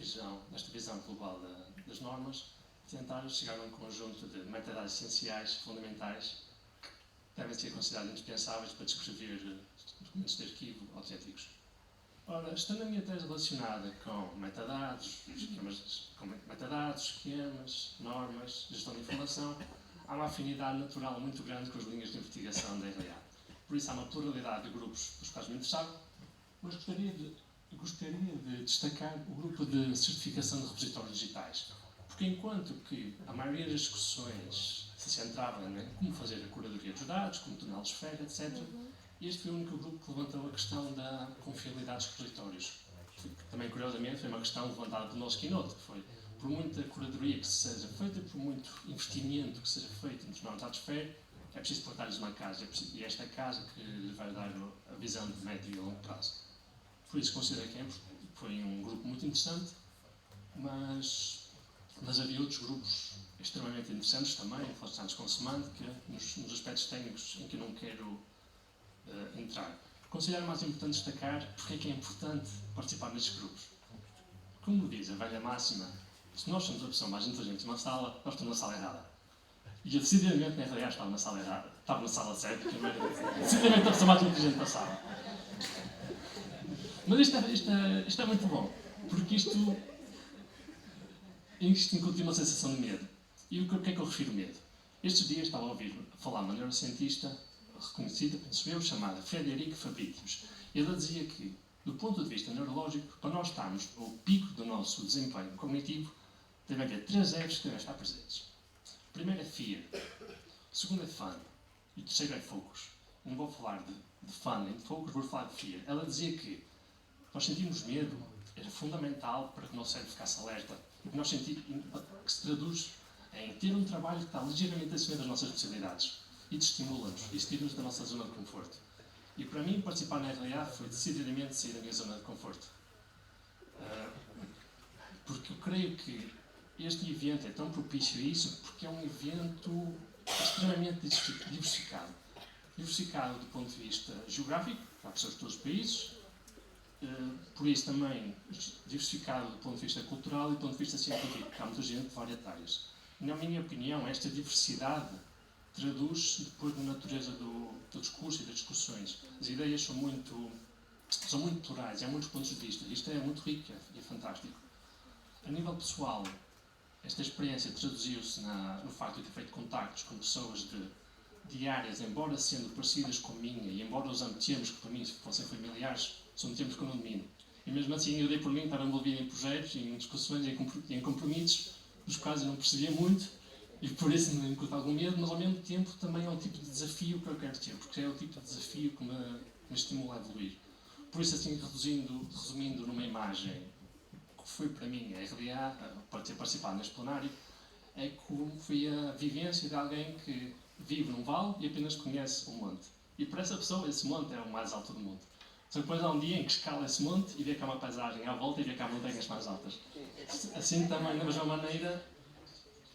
S11: visão global das normas, tentar chegar a um conjunto de metadados essenciais, fundamentais, que devem ser considerados indispensáveis para descrever documentos de arquivo autênticos. Ora, estando a minha tese relacionada com metadados, esquemas, normas, gestão de informação, há uma afinidade natural muito grande com as linhas de investigação da RDA. Por isso há uma pluralidade de grupos dos quais me interessava, mas gostaria de destacar o grupo de certificação de repositórios digitais, porque enquanto que a maioria das discussões se centrava em como fazer a curadoria dos dados, como torná-los fera, etc., este foi o único grupo que levantou a questão da confiabilidade dos repositórios. também curiosamente foi uma questão levantada pelo nosso keynote, que foi, por muita curadoria que seja feita, por muito investimento que seja feito nos non-touch fair, é preciso plantar-lhes uma casa, e é esta casa que lhe vai dar a visão de médio e longo prazo. Por isso considero que foi um grupo muito interessante, mas havia outros grupos extremamente interessantes também, relacionados com o semântica, nos aspectos técnicos em que eu não quero entrar. Considero mais importante destacar porque é que é importante participar nestes grupos. Como diz a velha máxima, se nós somos a pessoa mais inteligente numa sala, nós estamos na sala errada. E eu decididamente, na realidade, estava na sala errada. Estava na sala certa, porque eu era decididamente a pessoa mais inteligente da sala. Mas isto é muito bom, porque isto incutiu uma sensação de medo. E o que é que eu refiro medo? Estes dias estava a ouvir falar uma neurocientista reconhecida, penso eu, chamada Frederic Fabricius. Ele dizia que, do ponto de vista neurológico, para nós estarmos no pico do nosso desempenho cognitivo, deve haver 3 Fs que devem estar presentes. O primeiro é fear, o segundo é fun e o terceiro é focus. Não vou falar de fun nem de focus, vou falar de fear. Ela dizia que nós sentimos medo, era fundamental para que o nosso cérebro ficasse alerta, e que nós sentimos, que se traduz em ter um trabalho que está ligeiramente acima das nossas possibilidades e estimula-nos, e tira-nos da nossa zona de conforto. E para mim, participar na RDA foi decididamente sair da minha zona de conforto. Porque eu creio que este evento é tão propício a isso porque é um evento extremamente diversificado. Diversificado do ponto de vista geográfico, há pessoas de todos os países, por isso também diversificado do ponto de vista cultural e do ponto de vista científico, há muita gente de várias áreas. Na minha opinião, esta diversidade traduz-se depois na natureza do discurso e das discussões. As ideias são muito plurais, há muitos pontos de vista. Isto é muito rico e é fantástico. A nível pessoal, esta experiência traduziu-se no facto de ter feito contactos com pessoas de áreas, embora sendo parecidas com a minha, e embora usando termos que para mim fossem familiares, são termos que eu não domino. E mesmo assim eu dei por mim estar envolvido em projetos, em discussões, em compromissos, dos quais eu não percebia muito, e por isso me incuta algum medo, mas ao mesmo tempo também é um tipo de desafio que eu quero ter, porque é o tipo de desafio que me estimula a evoluir. Por isso, assim, resumindo numa imagem, o que foi para mim a RDA, para ter participado neste plenário, é como foi a vivência de alguém que vive num vale e apenas conhece um monte. E para essa pessoa, esse monte é o mais alto do mundo. Só que depois há um dia em que escala esse monte e vê que há uma paisagem à volta e vê que há montanhas mais altas. Assim também, da mesma maneira,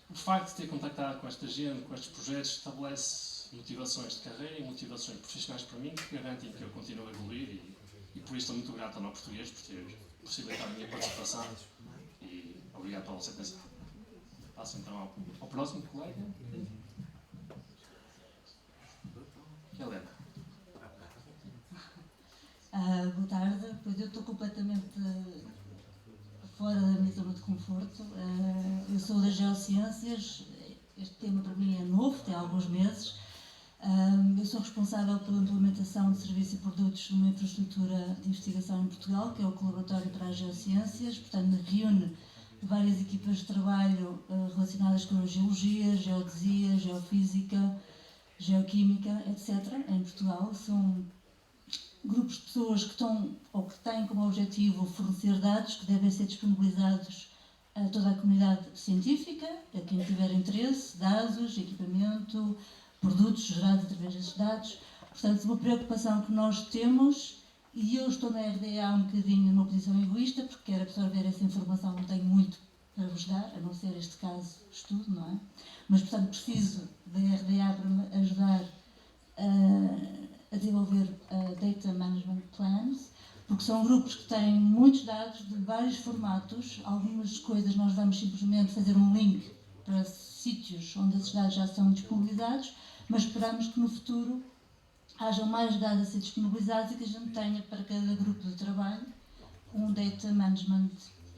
S11: o facto de ter contactado com esta gente, com estes projetos, estabelece motivações de carreira e motivações profissionais para mim que garantem que eu continuo a evoluir e por isso estou muito grato ao Nó Português por ter possibilitado a minha participação e obrigado pela vossa atenção. Passo então ao próximo colega. Helena.
S2: Boa tarde, pois eu estou completamente fora da minha zona de conforto. Eu sou das geociências, este tema para mim é novo, tem alguns meses. Eu sou responsável pela implementação de serviços e produtos numa infraestrutura de investigação em Portugal, que é o Colaboratório para as Geociências, portanto reúne várias equipas de trabalho relacionadas com a geologia, geodesia, geofísica, geoquímica, etc. em Portugal. São grupos de pessoas que estão ou que têm como objetivo fornecer dados que devem ser disponibilizados a toda a comunidade científica, a quem tiver interesse, dados, equipamento, produtos gerados através desses dados. Portanto, uma preocupação que nós temos, e eu estou na RDA um bocadinho numa posição egoísta, porque quero absorver essa informação, não tenho muito para vos dar, a não ser este caso de estudo, não é? Mas, portanto, preciso da RDA para me ajudar a desenvolver Data Management Plans, porque são grupos que têm muitos dados de vários formatos. Algumas coisas nós vamos simplesmente fazer um link para sítios onde esses dados já são disponibilizados, mas esperamos que no futuro hajam mais dados a ser disponibilizados e que a gente tenha para cada grupo de trabalho um Data Management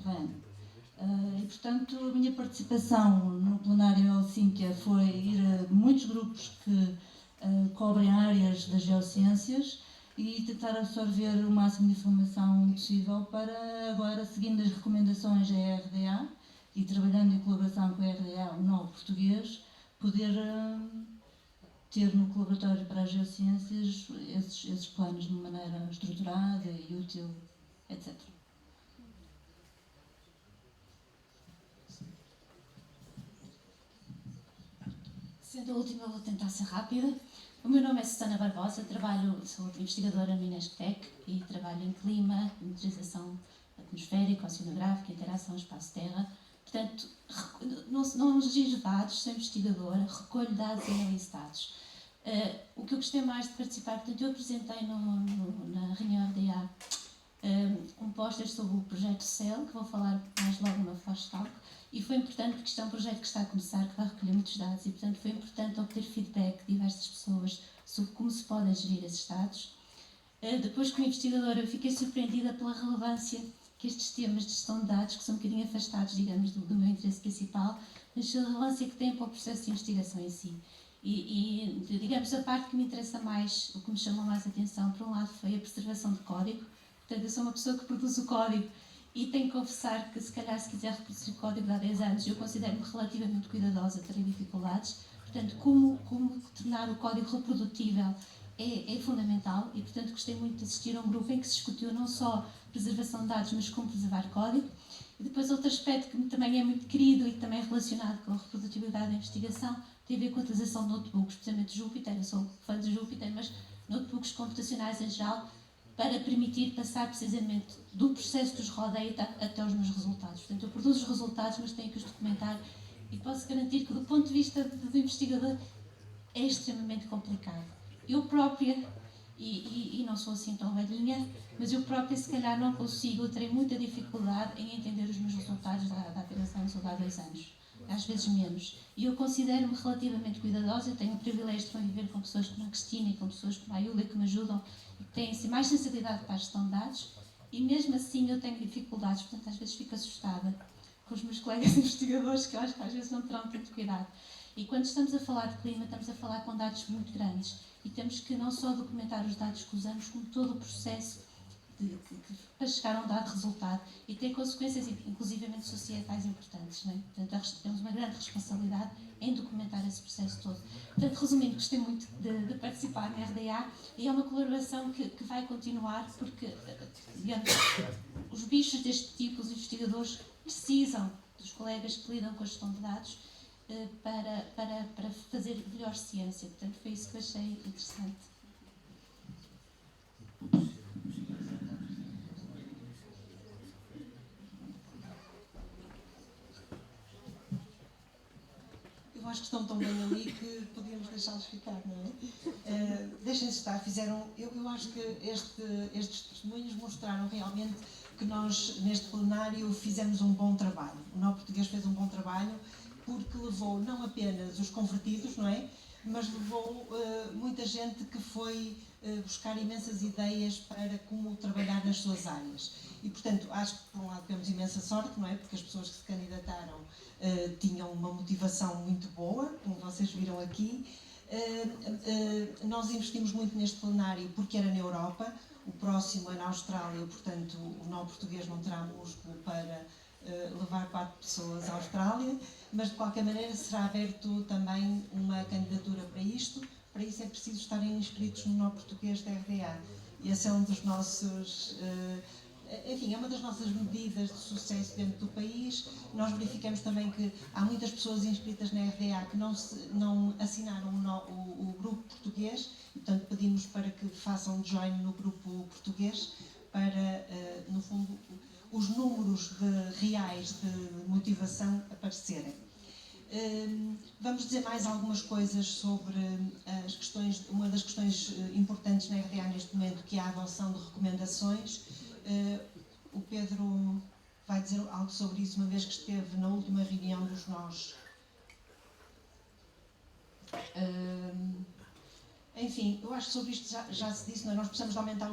S2: Plan. E, portanto, a minha participação no plenário em Helsínquia foi ir a muitos grupos que cobrem áreas das geociências e tentar absorver o máximo de informação possível para agora, seguindo as recomendações da RDA e trabalhando em colaboração com a RDA, o Nó Português, poder ter no Colaboratório para as Geociências esses planos de uma maneira estruturada e útil, etc.
S12: Sendo a última, vou tentar ser rápida. O meu nome é Susana Barbosa, sou investigadora no Inestec e trabalho em clima, monitorização atmosférica, oceanográfica, interação espaço-terra. Portanto, não giro dados, sou investigadora, recolho dados e analiso dados. O que eu gostei mais de participar, portanto, eu apresentei na reunião RDA um póster sobre o projeto CEL, que vou falar mais logo no Flash Talk, e foi importante porque isto é um projeto que está a começar, que vai recolher muitos dados, e portanto foi importante obter feedback de diversas pessoas sobre como se podem gerir esses dados. Depois, como investigadora, eu fiquei surpreendida pela relevância que estes temas de gestão de dados, que são um bocadinho afastados, digamos, do meu interesse principal, mas a relevância que têm para o processo de investigação em si. E digamos, a parte que me interessa mais, o que me chamou mais a atenção, por um lado, foi a preservação de código. Portanto, eu sou uma pessoa que produz o código e tenho que confessar que, se calhar, se quiser reproduzir o código de há 10 anos, eu considero-me relativamente cuidadosa, terei dificuldades. Portanto, como tornar o código reprodutível é fundamental e, portanto, gostei muito de assistir a um grupo em que se discutiu não só preservação de dados, mas como preservar código. E depois, outro aspecto que também é muito querido e que também é relacionado com a reprodutibilidade da investigação tem a ver com a utilização de notebooks, especialmente Jupyter. Eu sou fã de Jupyter, mas notebooks computacionais em geral, para permitir passar precisamente do processo dos raw data até os meus resultados. Portanto, eu produzo os resultados, mas tenho que os documentar e posso garantir que, do ponto de vista do investigador, é extremamente complicado. Eu própria, e não sou assim tão velhinha, mas eu própria, se calhar, não consigo, eu terei muita dificuldade em entender os meus resultados da aplicação de há 2 anos, às vezes menos. E eu considero-me relativamente cuidadosa, eu tenho o privilégio de conviver com pessoas como a Cristina e com pessoas como a Yulia que me ajudam e que têm mais sensibilidade para a gestão de dados, e mesmo assim eu tenho dificuldades, portanto às vezes fico assustada com os meus colegas investigadores, que eu acho que às vezes não terão tanto cuidado. E quando estamos a falar de clima, estamos a falar com dados muito grandes e temos que não só documentar os dados que usamos, como todo o processo para chegar a um dado resultado e tem consequências, inclusivamente societais importantes. Não é? Portanto, temos uma grande responsabilidade em documentar esse processo todo. Portanto, resumindo, gostei muito de participar na RDA e é uma colaboração que vai continuar porque, digamos, os bichos deste tipo, os investigadores, precisam dos colegas que lidam com a gestão de dados para fazer melhor ciência. Portanto, foi isso que eu achei interessante.
S9: Eu acho que estão tão bem ali que podíamos deixá-los ficar, não é? Deixem-se estar, eu acho que estes testemunhos mostraram realmente que nós, neste plenário, fizemos um bom trabalho. O Nó Português fez um bom trabalho porque levou não apenas os convertidos, não é? Mas levou muita gente que foi buscar imensas ideias para como trabalhar nas suas áreas. E, portanto, acho que, por um lado, temos imensa sorte, não é? Porque as pessoas que se candidataram tinham uma motivação muito boa, como vocês viram aqui. Nós investimos muito neste plenário porque era na Europa, o próximo é na Austrália, portanto, o Nó Português não terá músculo para levar 4 pessoas à Austrália, mas, de qualquer maneira, será aberto também uma candidatura para isto. Para isso é preciso estarem inscritos no Nó Português da RDA. E esse é um dos nossos... enfim, é uma das nossas medidas de sucesso dentro do país. Nós verificamos também que há muitas pessoas inscritas na RDA que não assinaram o grupo português, e, portanto, pedimos para que façam join no grupo português para, no fundo, os números reais de motivação aparecerem. Vamos dizer mais algumas coisas sobre as questões, uma das questões importantes na RDA neste momento, que é a adoção de recomendações. O Pedro vai dizer algo sobre isso, uma vez que esteve na última reunião dos nós. Enfim, eu acho que sobre isto já se disse, nós precisamos de aumentar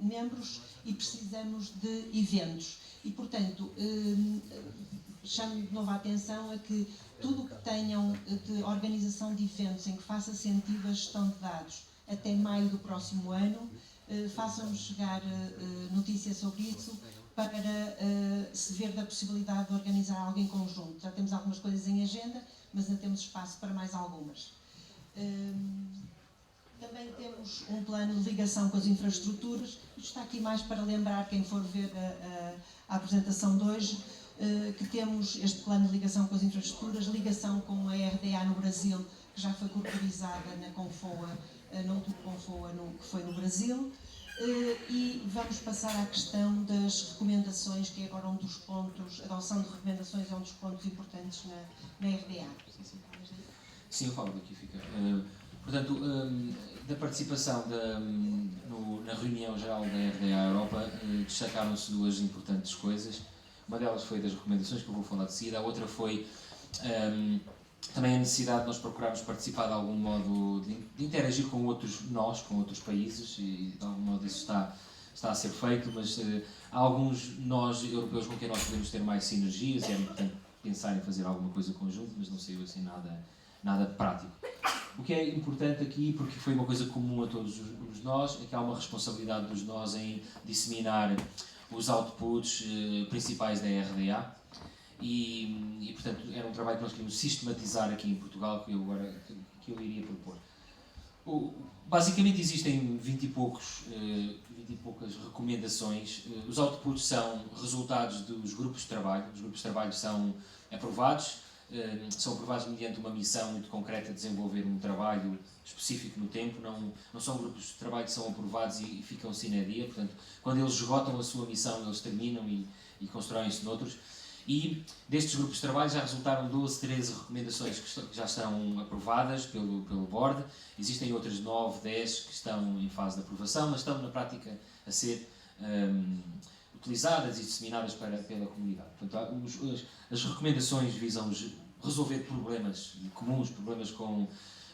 S9: membros e precisamos de eventos. E, portanto, chamo de novo a atenção a que tudo o que tenham de organização de eventos em que faça sentido a gestão de dados até maio do próximo ano, façam-nos chegar notícias sobre isso para se ver da possibilidade de organizar algo em conjunto. Já temos algumas coisas em agenda, mas ainda temos espaço para mais algumas. Também temos um plano de ligação com as infraestruturas. Isto está aqui mais para lembrar quem for ver a apresentação de hoje, que temos este plano de ligação com as infraestruturas, ligação com a RDA no Brasil, que já foi corporizada na Confoa, na última Confoa que foi no Brasil. E vamos passar à questão das recomendações, que é agora um dos pontos, a adoção de recomendações é um dos pontos importantes na RDA.
S8: Sim, eu falo daqui, fica. Portanto, da participação na reunião geral da RDA Europa, destacaram-se duas importantes coisas. Uma delas foi das recomendações, que eu vou falar de seguida. A outra foi também a necessidade de nós procurarmos participar de algum modo, de interagir com outros países, e de algum modo isso está a ser feito, mas há alguns nós, europeus, com quem nós podemos ter mais sinergias, e é importante pensar em fazer alguma coisa conjunta, mas não saiu assim nada prático. O que é importante aqui, porque foi uma coisa comum a todos os nós, é que há uma responsabilidade dos nós em disseminar os outputs principais da RDA, e portanto era um trabalho que nós queríamos sistematizar aqui em Portugal, que eu iria propor. Basicamente existem 20 e poucas recomendações. Os outputs são resultados dos grupos de trabalho. Os grupos de trabalho são aprovados mediante uma missão muito concreta de desenvolver um trabalho específico no tempo. Não são grupos de trabalho que são aprovados e ficam sine die. Portanto, quando eles esgotam a sua missão, eles terminam e constroem-se noutros. E destes grupos de trabalho já resultaram 12, 13 recomendações que já estão aprovadas pelo board. Existem outras 9, 10 que estão em fase de aprovação, mas estão na prática a ser utilizadas e disseminadas pela comunidade. Portanto, as recomendações visam resolver problemas comuns, problemas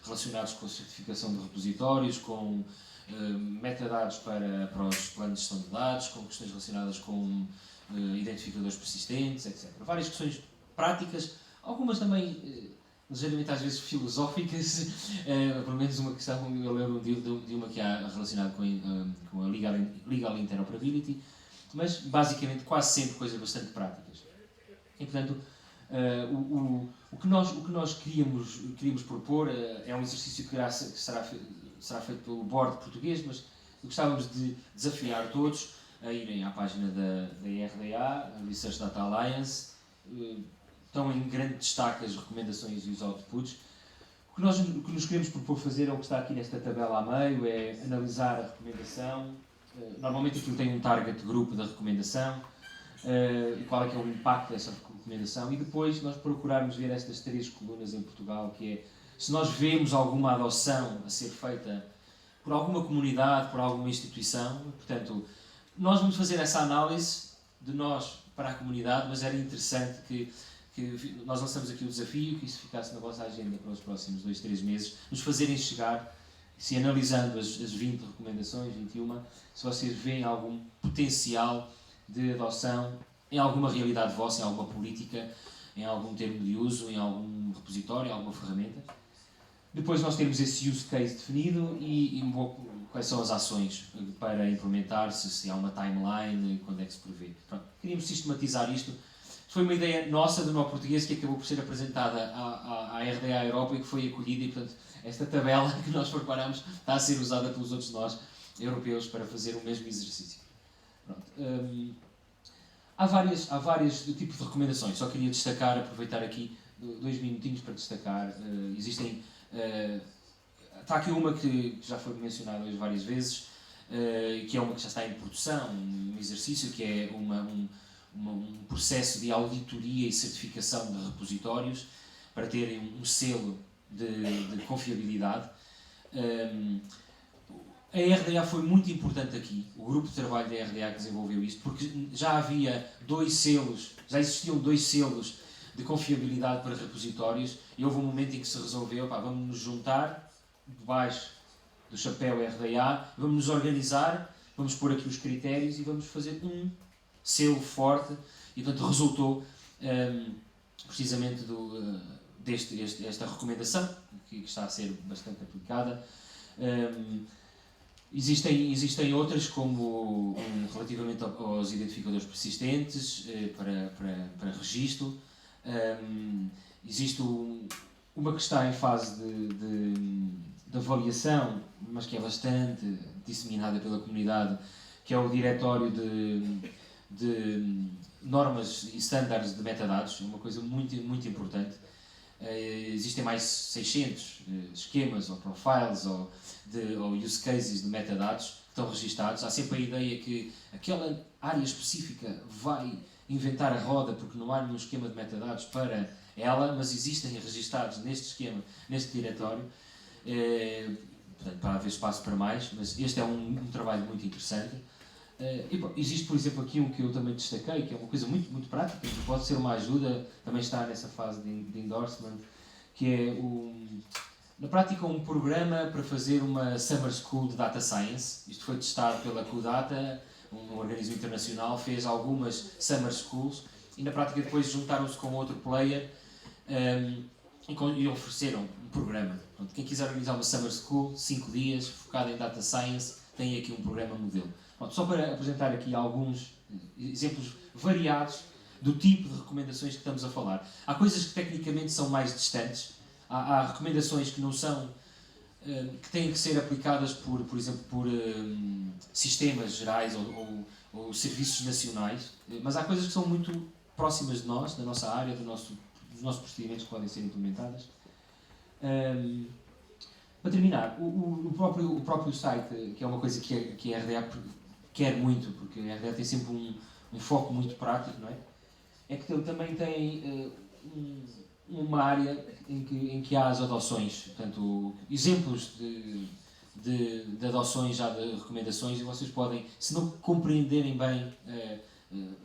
S8: relacionados com a certificação de repositórios, com metadados para os planos de gestão de dados, com questões relacionadas com identificadores persistentes, etc. Várias questões práticas, algumas também ligeiramente às vezes filosóficas, pelo menos uma questão, eu lembro de uma que há relacionada com a legal interoperability, mas basicamente quase sempre coisas bastante práticas. E portanto, o que nós queríamos propor é um exercício que será feito pelo board português, mas gostávamos de desafiar todos a irem à página da RDA, a Research Data Alliance. Estão em grande destaque as recomendações e os outputs. O que nos queremos propor fazer é o que está aqui nesta tabela a meio, é analisar a recomendação. Normalmente aquilo tem um target group da recomendação, e qual é que é o impacto dessa recomendação, e depois nós procurarmos ver estas 3 colunas em Portugal, que é se nós vemos alguma adoção a ser feita por alguma comunidade, por alguma instituição. Portanto, nós vamos fazer essa análise de nós para a comunidade, mas era interessante que nós lançamos aqui o desafio, que isso ficasse na vossa agenda para os próximos 2, 3 meses, nos fazerem chegar, se analisando as 20 recomendações, 21, se vocês veem algum potencial de adoção em alguma realidade vossa, em alguma política, em algum termo de uso, em algum repositório, em alguma ferramenta. Depois nós temos esse use case definido e quais são as ações para implementar, se há uma timeline, quando é que se prevê. Pronto, queríamos sistematizar isto. Foi uma ideia nossa, do nó português, que acabou por ser apresentada à RDA Europa e que foi acolhida, e portanto esta tabela que nós preparamos está a ser usada pelos outros nós europeus para fazer o mesmo exercício. Pronto. Há vários tipos de recomendações, só queria destacar, aproveitar aqui 2 minutinhos para destacar. Está aqui uma que já foi mencionada hoje várias vezes, que é uma que já está em produção, um exercício que é um processo de auditoria e certificação de repositórios para terem um selo de confiabilidade. A RDA foi muito importante aqui, o grupo de trabalho da RDA que desenvolveu isto, porque já havia 2 selos, já existiam 2 selos de confiabilidade para repositórios, e houve um momento em que se resolveu, vamos nos juntar debaixo do chapéu RDA, vamos nos organizar, vamos pôr aqui os critérios e vamos fazer um selo forte, e portanto resultou precisamente desta recomendação, que está a ser bastante aplicada. Existem outras, como relativamente aos identificadores persistentes, para registro. Existe uma que está em fase de avaliação, mas que é bastante disseminada pela comunidade, que é o diretório de normas e estándares de metadados, uma coisa muito, muito importante. existem mais 600 esquemas ou profiles ou use cases de metadados que estão registados. Há sempre a ideia que aquela área específica vai inventar a roda porque não há nenhum esquema de metadados para ela, mas existem registados neste esquema, neste diretório. Portanto, para haver espaço para mais, mas este é um trabalho muito interessante. Existe, por exemplo, aqui um que eu também destaquei, que é uma coisa muito, muito prática, que pode ser uma ajuda, também está nessa fase de endorsement, que é, na prática, um programa para fazer uma Summer School de Data Science. Isto foi testado pela CUDATA, um organismo internacional, fez algumas Summer Schools e, na prática, depois juntaram-se com outro player e ofereceram um programa. Portanto, quem quiser organizar uma Summer School, 5 dias, focada em Data Science, tem aqui um programa modelo. Só para apresentar aqui alguns exemplos variados do tipo de recomendações que estamos a falar. Há coisas que tecnicamente são mais distantes, há recomendações que não são, que têm que ser aplicadas por exemplo, por sistemas gerais ou serviços nacionais, mas há coisas que são muito próximas de nós, da nossa área, dos nossos procedimentos que podem ser implementadas. Para terminar, o próprio site, que é uma coisa que a RDA quer muito, porque a RDA tem sempre um foco muito prático, não é? É que ele também tem uma área em que há as adoções, portanto, exemplos de adoções já de recomendações, e vocês podem, se não compreenderem bem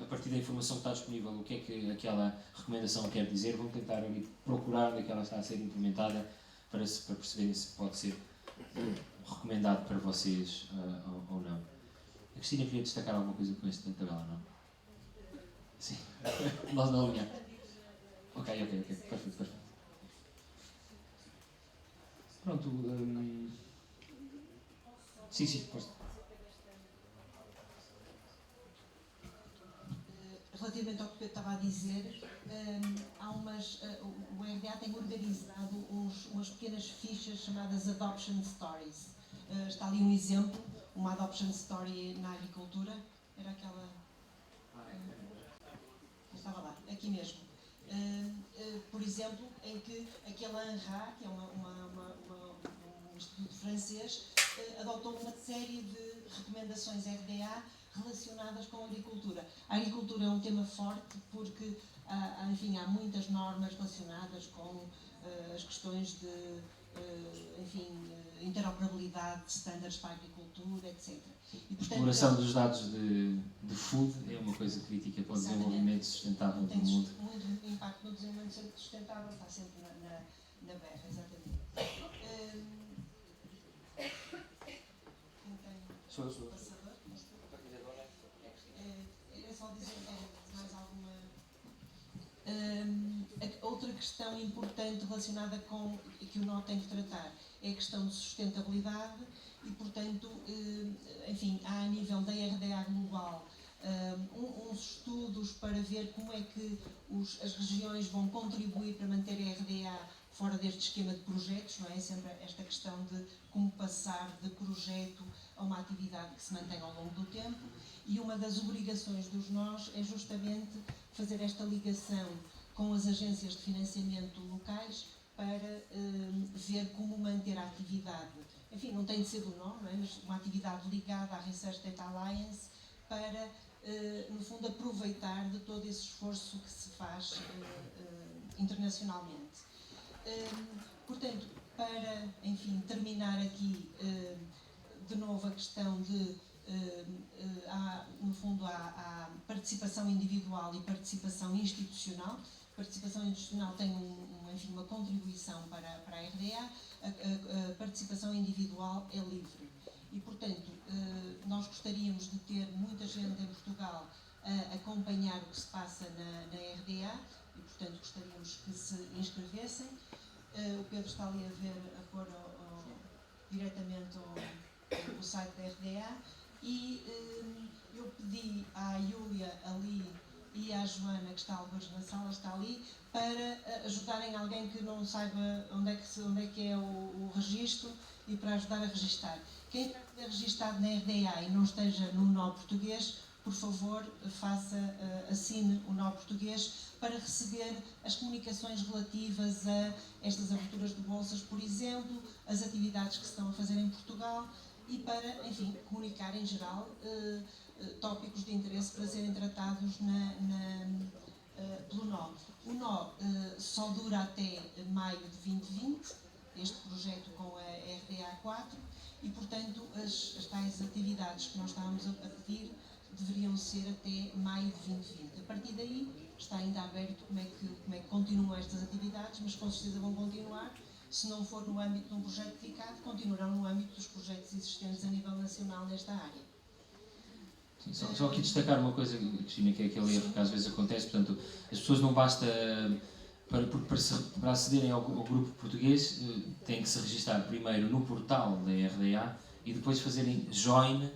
S8: a partir da informação que está disponível o que é que aquela recomendação quer dizer, vão tentar ali procurar onde é que ela está a ser implementada para perceberem se pode ser recomendado para vocês ou não. A Cristina queria destacar alguma coisa com esta tabela, não? Sim. Nós não alinhamos. Ok. Perfeito. Pronto. Sim, força.
S9: Relativamente ao que eu estava a dizer, o RDA tem organizado umas pequenas fichas chamadas Adoption Stories. Está ali um exemplo, uma Adoption Story na agricultura. Era aquela... estava lá, aqui mesmo. Por exemplo, em que aquela ANRA, que é um instituto francês, adotou uma série de recomendações RDA relacionadas com a agricultura. A agricultura é um tema forte porque há muitas normas relacionadas com as questões de interoperabilidade de standards para a agricultura, etc. E, portanto,
S8: exploração dos dados de food é uma coisa crítica para o desenvolvimento sustentável do mundo.
S9: Tem muito impacto no desenvolvimento sustentável, está sempre na berra, exatamente.
S8: Sou.
S9: É só dizer mais alguma... outra questão importante relacionada com que o nó tem que tratar é a questão de sustentabilidade e, portanto, há a nível da RDA global uns estudos para ver como é que as regiões vão contribuir para manter a RDA fora deste esquema de projetos, não é? Sempre esta questão de como passar de projeto a uma atividade que se mantém ao longo do tempo, e uma das obrigações dos nós é justamente fazer esta ligação com as agências de financiamento locais para ver como manter a atividade. Enfim, não tem de ser do nó, não é? Mas uma atividade ligada à Research Data Alliance para, no fundo, aproveitar de todo esse esforço que se faz internacionalmente. Portanto, para, terminar aqui, de novo a questão de, no fundo, há participação individual e participação institucional. A participação institucional tem uma contribuição para a RDA, a participação individual é livre. E, portanto, nós gostaríamos de ter muita gente em Portugal a acompanhar o que se passa na RDA e, portanto, gostaríamos que se inscrevessem. O Pedro está ali a pôr diretamente o site da RDA e eu pedi à Júlia ali e à Joana, que está alguns na sala, está ali, para ajudarem alguém que não saiba onde é que é o registro e para ajudar a registar. Quem estiver registado na RDA e não esteja no nó português, por favor, assine o nó português para receber as comunicações relativas a estas aberturas de bolsas, por exemplo, as atividades que se estão a fazer em Portugal e para, enfim, comunicar em geral tópicos de interesse para serem tratados pelo nó. O nó só dura até maio de 2020, este projeto com a RDA 4, e, portanto, as tais atividades que nós estávamos a pedir deveriam ser até maio de 2020. A partir daí está ainda aberto como é que continuam estas atividades, mas com certeza vão continuar. Se não for no âmbito de um projeto dedicado, continuarão no âmbito dos projetos existentes a nível nacional nesta área.
S8: Sim, só aqui destacar uma coisa, Cristina, que é aquele erro que às vezes acontece. Portanto, as pessoas não basta, para acederem ao grupo português, têm que se registrar primeiro no portal da RDA e depois fazerem join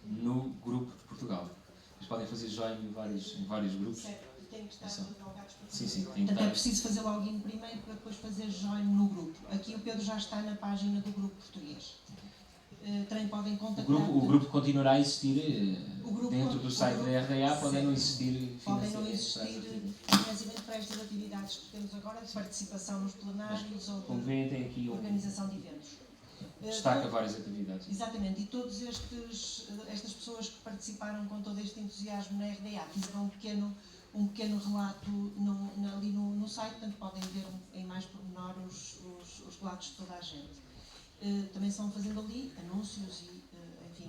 S8: no grupo de Portugal. Eles podem fazer join em vários grupos.
S9: Certo, e têm que estar logados para
S8: Sim, tem que
S9: Portanto,
S8: estar.
S9: é preciso fazer login primeiro para depois fazer join no grupo. Aqui o Pedro já está na página do grupo português. Também podem contactar...
S8: O grupo continuará a existir dentro do site da RDA, podem não existir
S9: financiamento para estas atividades que temos agora, de participação nos plenários ou de organização de eventos.
S8: Destaca várias atividades.
S9: Exatamente, e todas estas pessoas que participaram com todo este entusiasmo na RDA fizeram um pequeno relato ali no site, portanto podem ver em mais pormenor os relatos de toda a gente. Também estão fazendo ali anúncios e, enfim,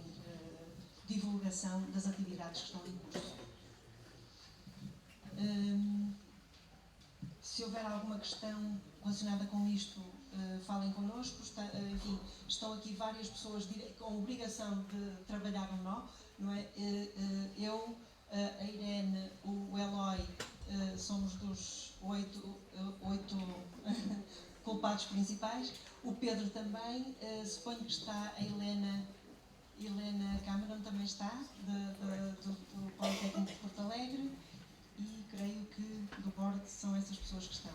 S9: divulgação das atividades que estão em curso. Se houver alguma questão relacionada com isto, falem connosco. Enfim, estão aqui várias pessoas com obrigação de trabalhar no nó, não é? Eu, a Irene, o Eloy, somos dos 8 culpados principais. O Pedro também, suponho que está a Helena Cameron também está, do Politécnico de Porto Alegre, e creio que do board são essas pessoas que estão.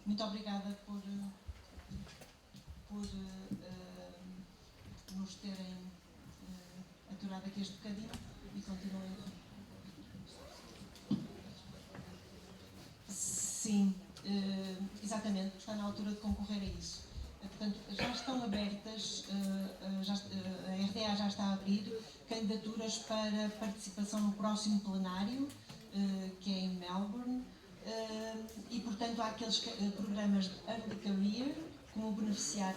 S9: Muito obrigada por nos terem aturado aqui este bocadinho e continuem. Sim, exatamente, está na altura de concorrer a isso. Portanto, já estão abertas, a RDA já está a abrir candidaturas para participação no próximo plenário, que é em Melbourne, e, portanto, há aqueles programas de Early Career, como beneficiar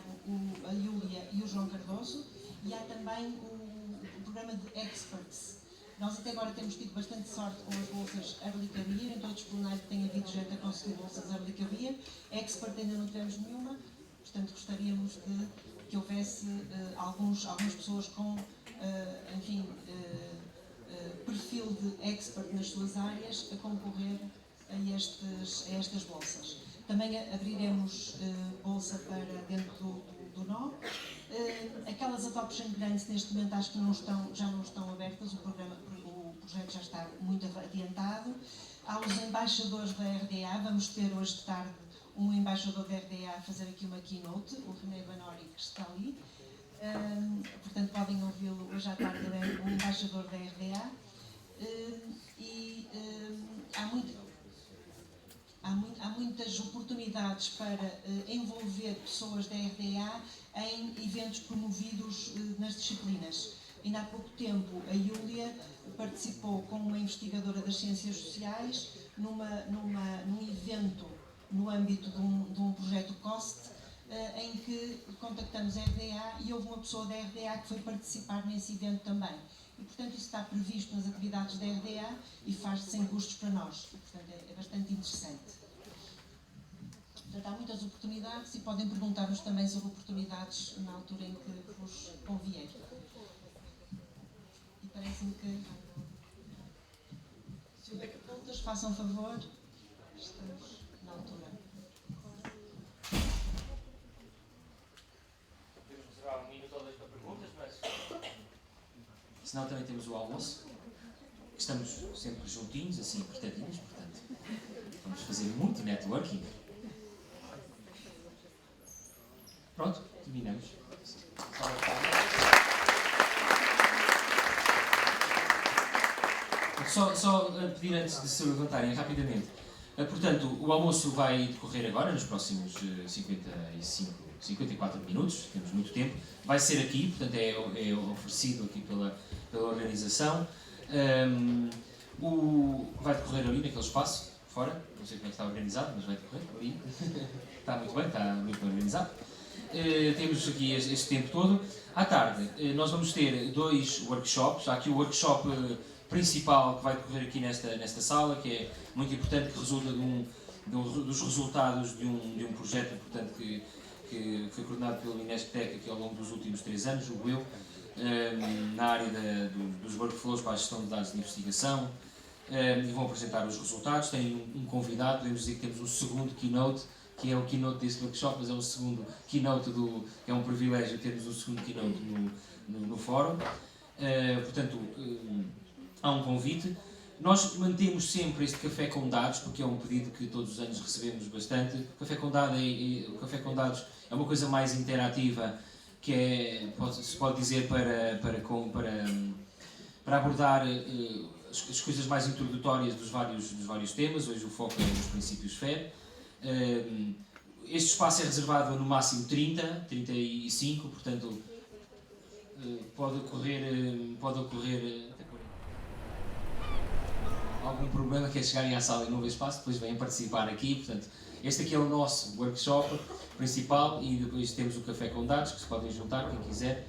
S9: a Júlia e o João Cardoso, e há também o programa de Experts. Nós até agora temos tido bastante sorte com as bolsas Early Career, em todos os plenários que tem havido gente a conseguir bolsas Early Career. Expert ainda não tivemos nenhuma, portanto gostaríamos que houvesse algumas pessoas com, enfim, perfil de expert nas suas áreas a concorrer a estas bolsas. Também abriremos bolsa para dentro do nó. Aquelas adoption grants neste momento acho que já não estão abertas, o projeto já está muito adiantado. Há os embaixadores da RDA, vamos ter hoje de tarde um embaixador da RDA a fazer aqui uma keynote, o René Banori, que está ali. Portanto, podem ouvi-lo hoje à tarde, ele é o embaixador da RDA. Há muitas oportunidades para envolver pessoas da RDA em eventos promovidos nas disciplinas. Ainda há pouco tempo a Júlia participou como uma investigadora das ciências sociais num evento no âmbito de um projeto COST, em que contactamos a RDA e houve uma pessoa da RDA que foi participar nesse evento também. E, portanto, isso está previsto nas atividades da RDA e faz-se sem custos para nós. E, portanto, é bastante interessante. Portanto, há muitas oportunidades e podem perguntar-nos também sobre oportunidades na altura em que vos convier. E parece-me que, se houver perguntas, façam favor. Estamos na altura.
S8: Podemos reservar um minuto ou dois para perguntas, mas... Senão também temos o almoço. Estamos sempre juntinhos, assim, apertadinhos, portanto, vamos fazer muito networking. Pronto, terminamos. Só pedir antes de se levantarem rapidamente. Portanto, o almoço vai decorrer agora, nos próximos 54 minutos, temos muito tempo. Vai ser aqui, portanto é oferecido aqui pela organização. Vai decorrer ali naquele espaço, fora, não sei como é que está organizado, mas vai decorrer ali. Está muito bem organizado. Temos aqui este tempo todo. À tarde, nós vamos ter 2 workshops. Há aqui o workshop principal que vai decorrer aqui nesta sala, que é muito importante, que resulta dos resultados de um projeto importante que foi coordenado pelo Inesptec aqui ao longo dos últimos 3 anos, julgo eu, na área dos workflows para a gestão de dados de investigação, e vão apresentar os resultados. Tem um convidado, podemos dizer que temos um segundo keynote, que é o keynote deste workshop, mas é um segundo keynote é um privilégio termos um segundo keynote no fórum. Portanto, há um convite. Nós mantemos sempre este café com dados, porque é um pedido que todos os anos recebemos bastante. O café com dados é uma coisa mais interativa, que se pode dizer para abordar as coisas mais introdutórias dos vários temas. Hoje o foco é nos princípios FED. Este espaço é reservado a no máximo 35, portanto pode ocorrer algum problema, que é chegarem à sala e não ver espaço, depois vêm participar aqui. Portanto, este aqui é o nosso workshop principal, e depois temos o café com dados, que se podem juntar quem quiser.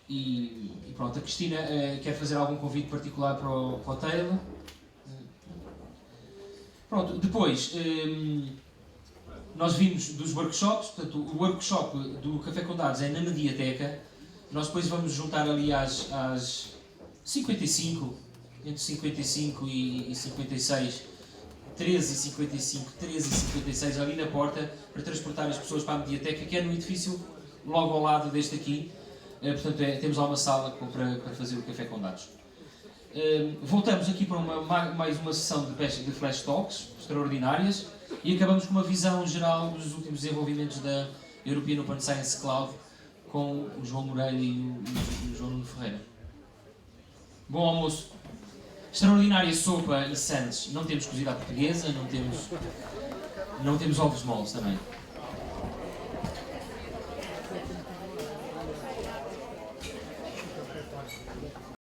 S8: E pronto, a Cristina quer fazer algum convite particular para o Taylor? Pronto, depois nós vimos dos workshops. Portanto, o workshop do Café com Dados é na mediateca. Nós depois vamos juntar ali às 55, entre 55 e 56, 13h55, 13h56, ali na porta, para transportar as pessoas para a mediateca, que é no edifício logo ao lado deste aqui. Portanto, temos lá uma sala para fazer o Café com Dados. Voltamos aqui para mais uma sessão de flash talks extraordinárias, e acabamos com uma visão geral dos últimos desenvolvimentos da European Open Science Cloud com o João Moreira e o João Nuno Ferreira. Bom almoço. Extraordinária sopa e sandes. Não temos cozida à portuguesa, não temos ovos moles também.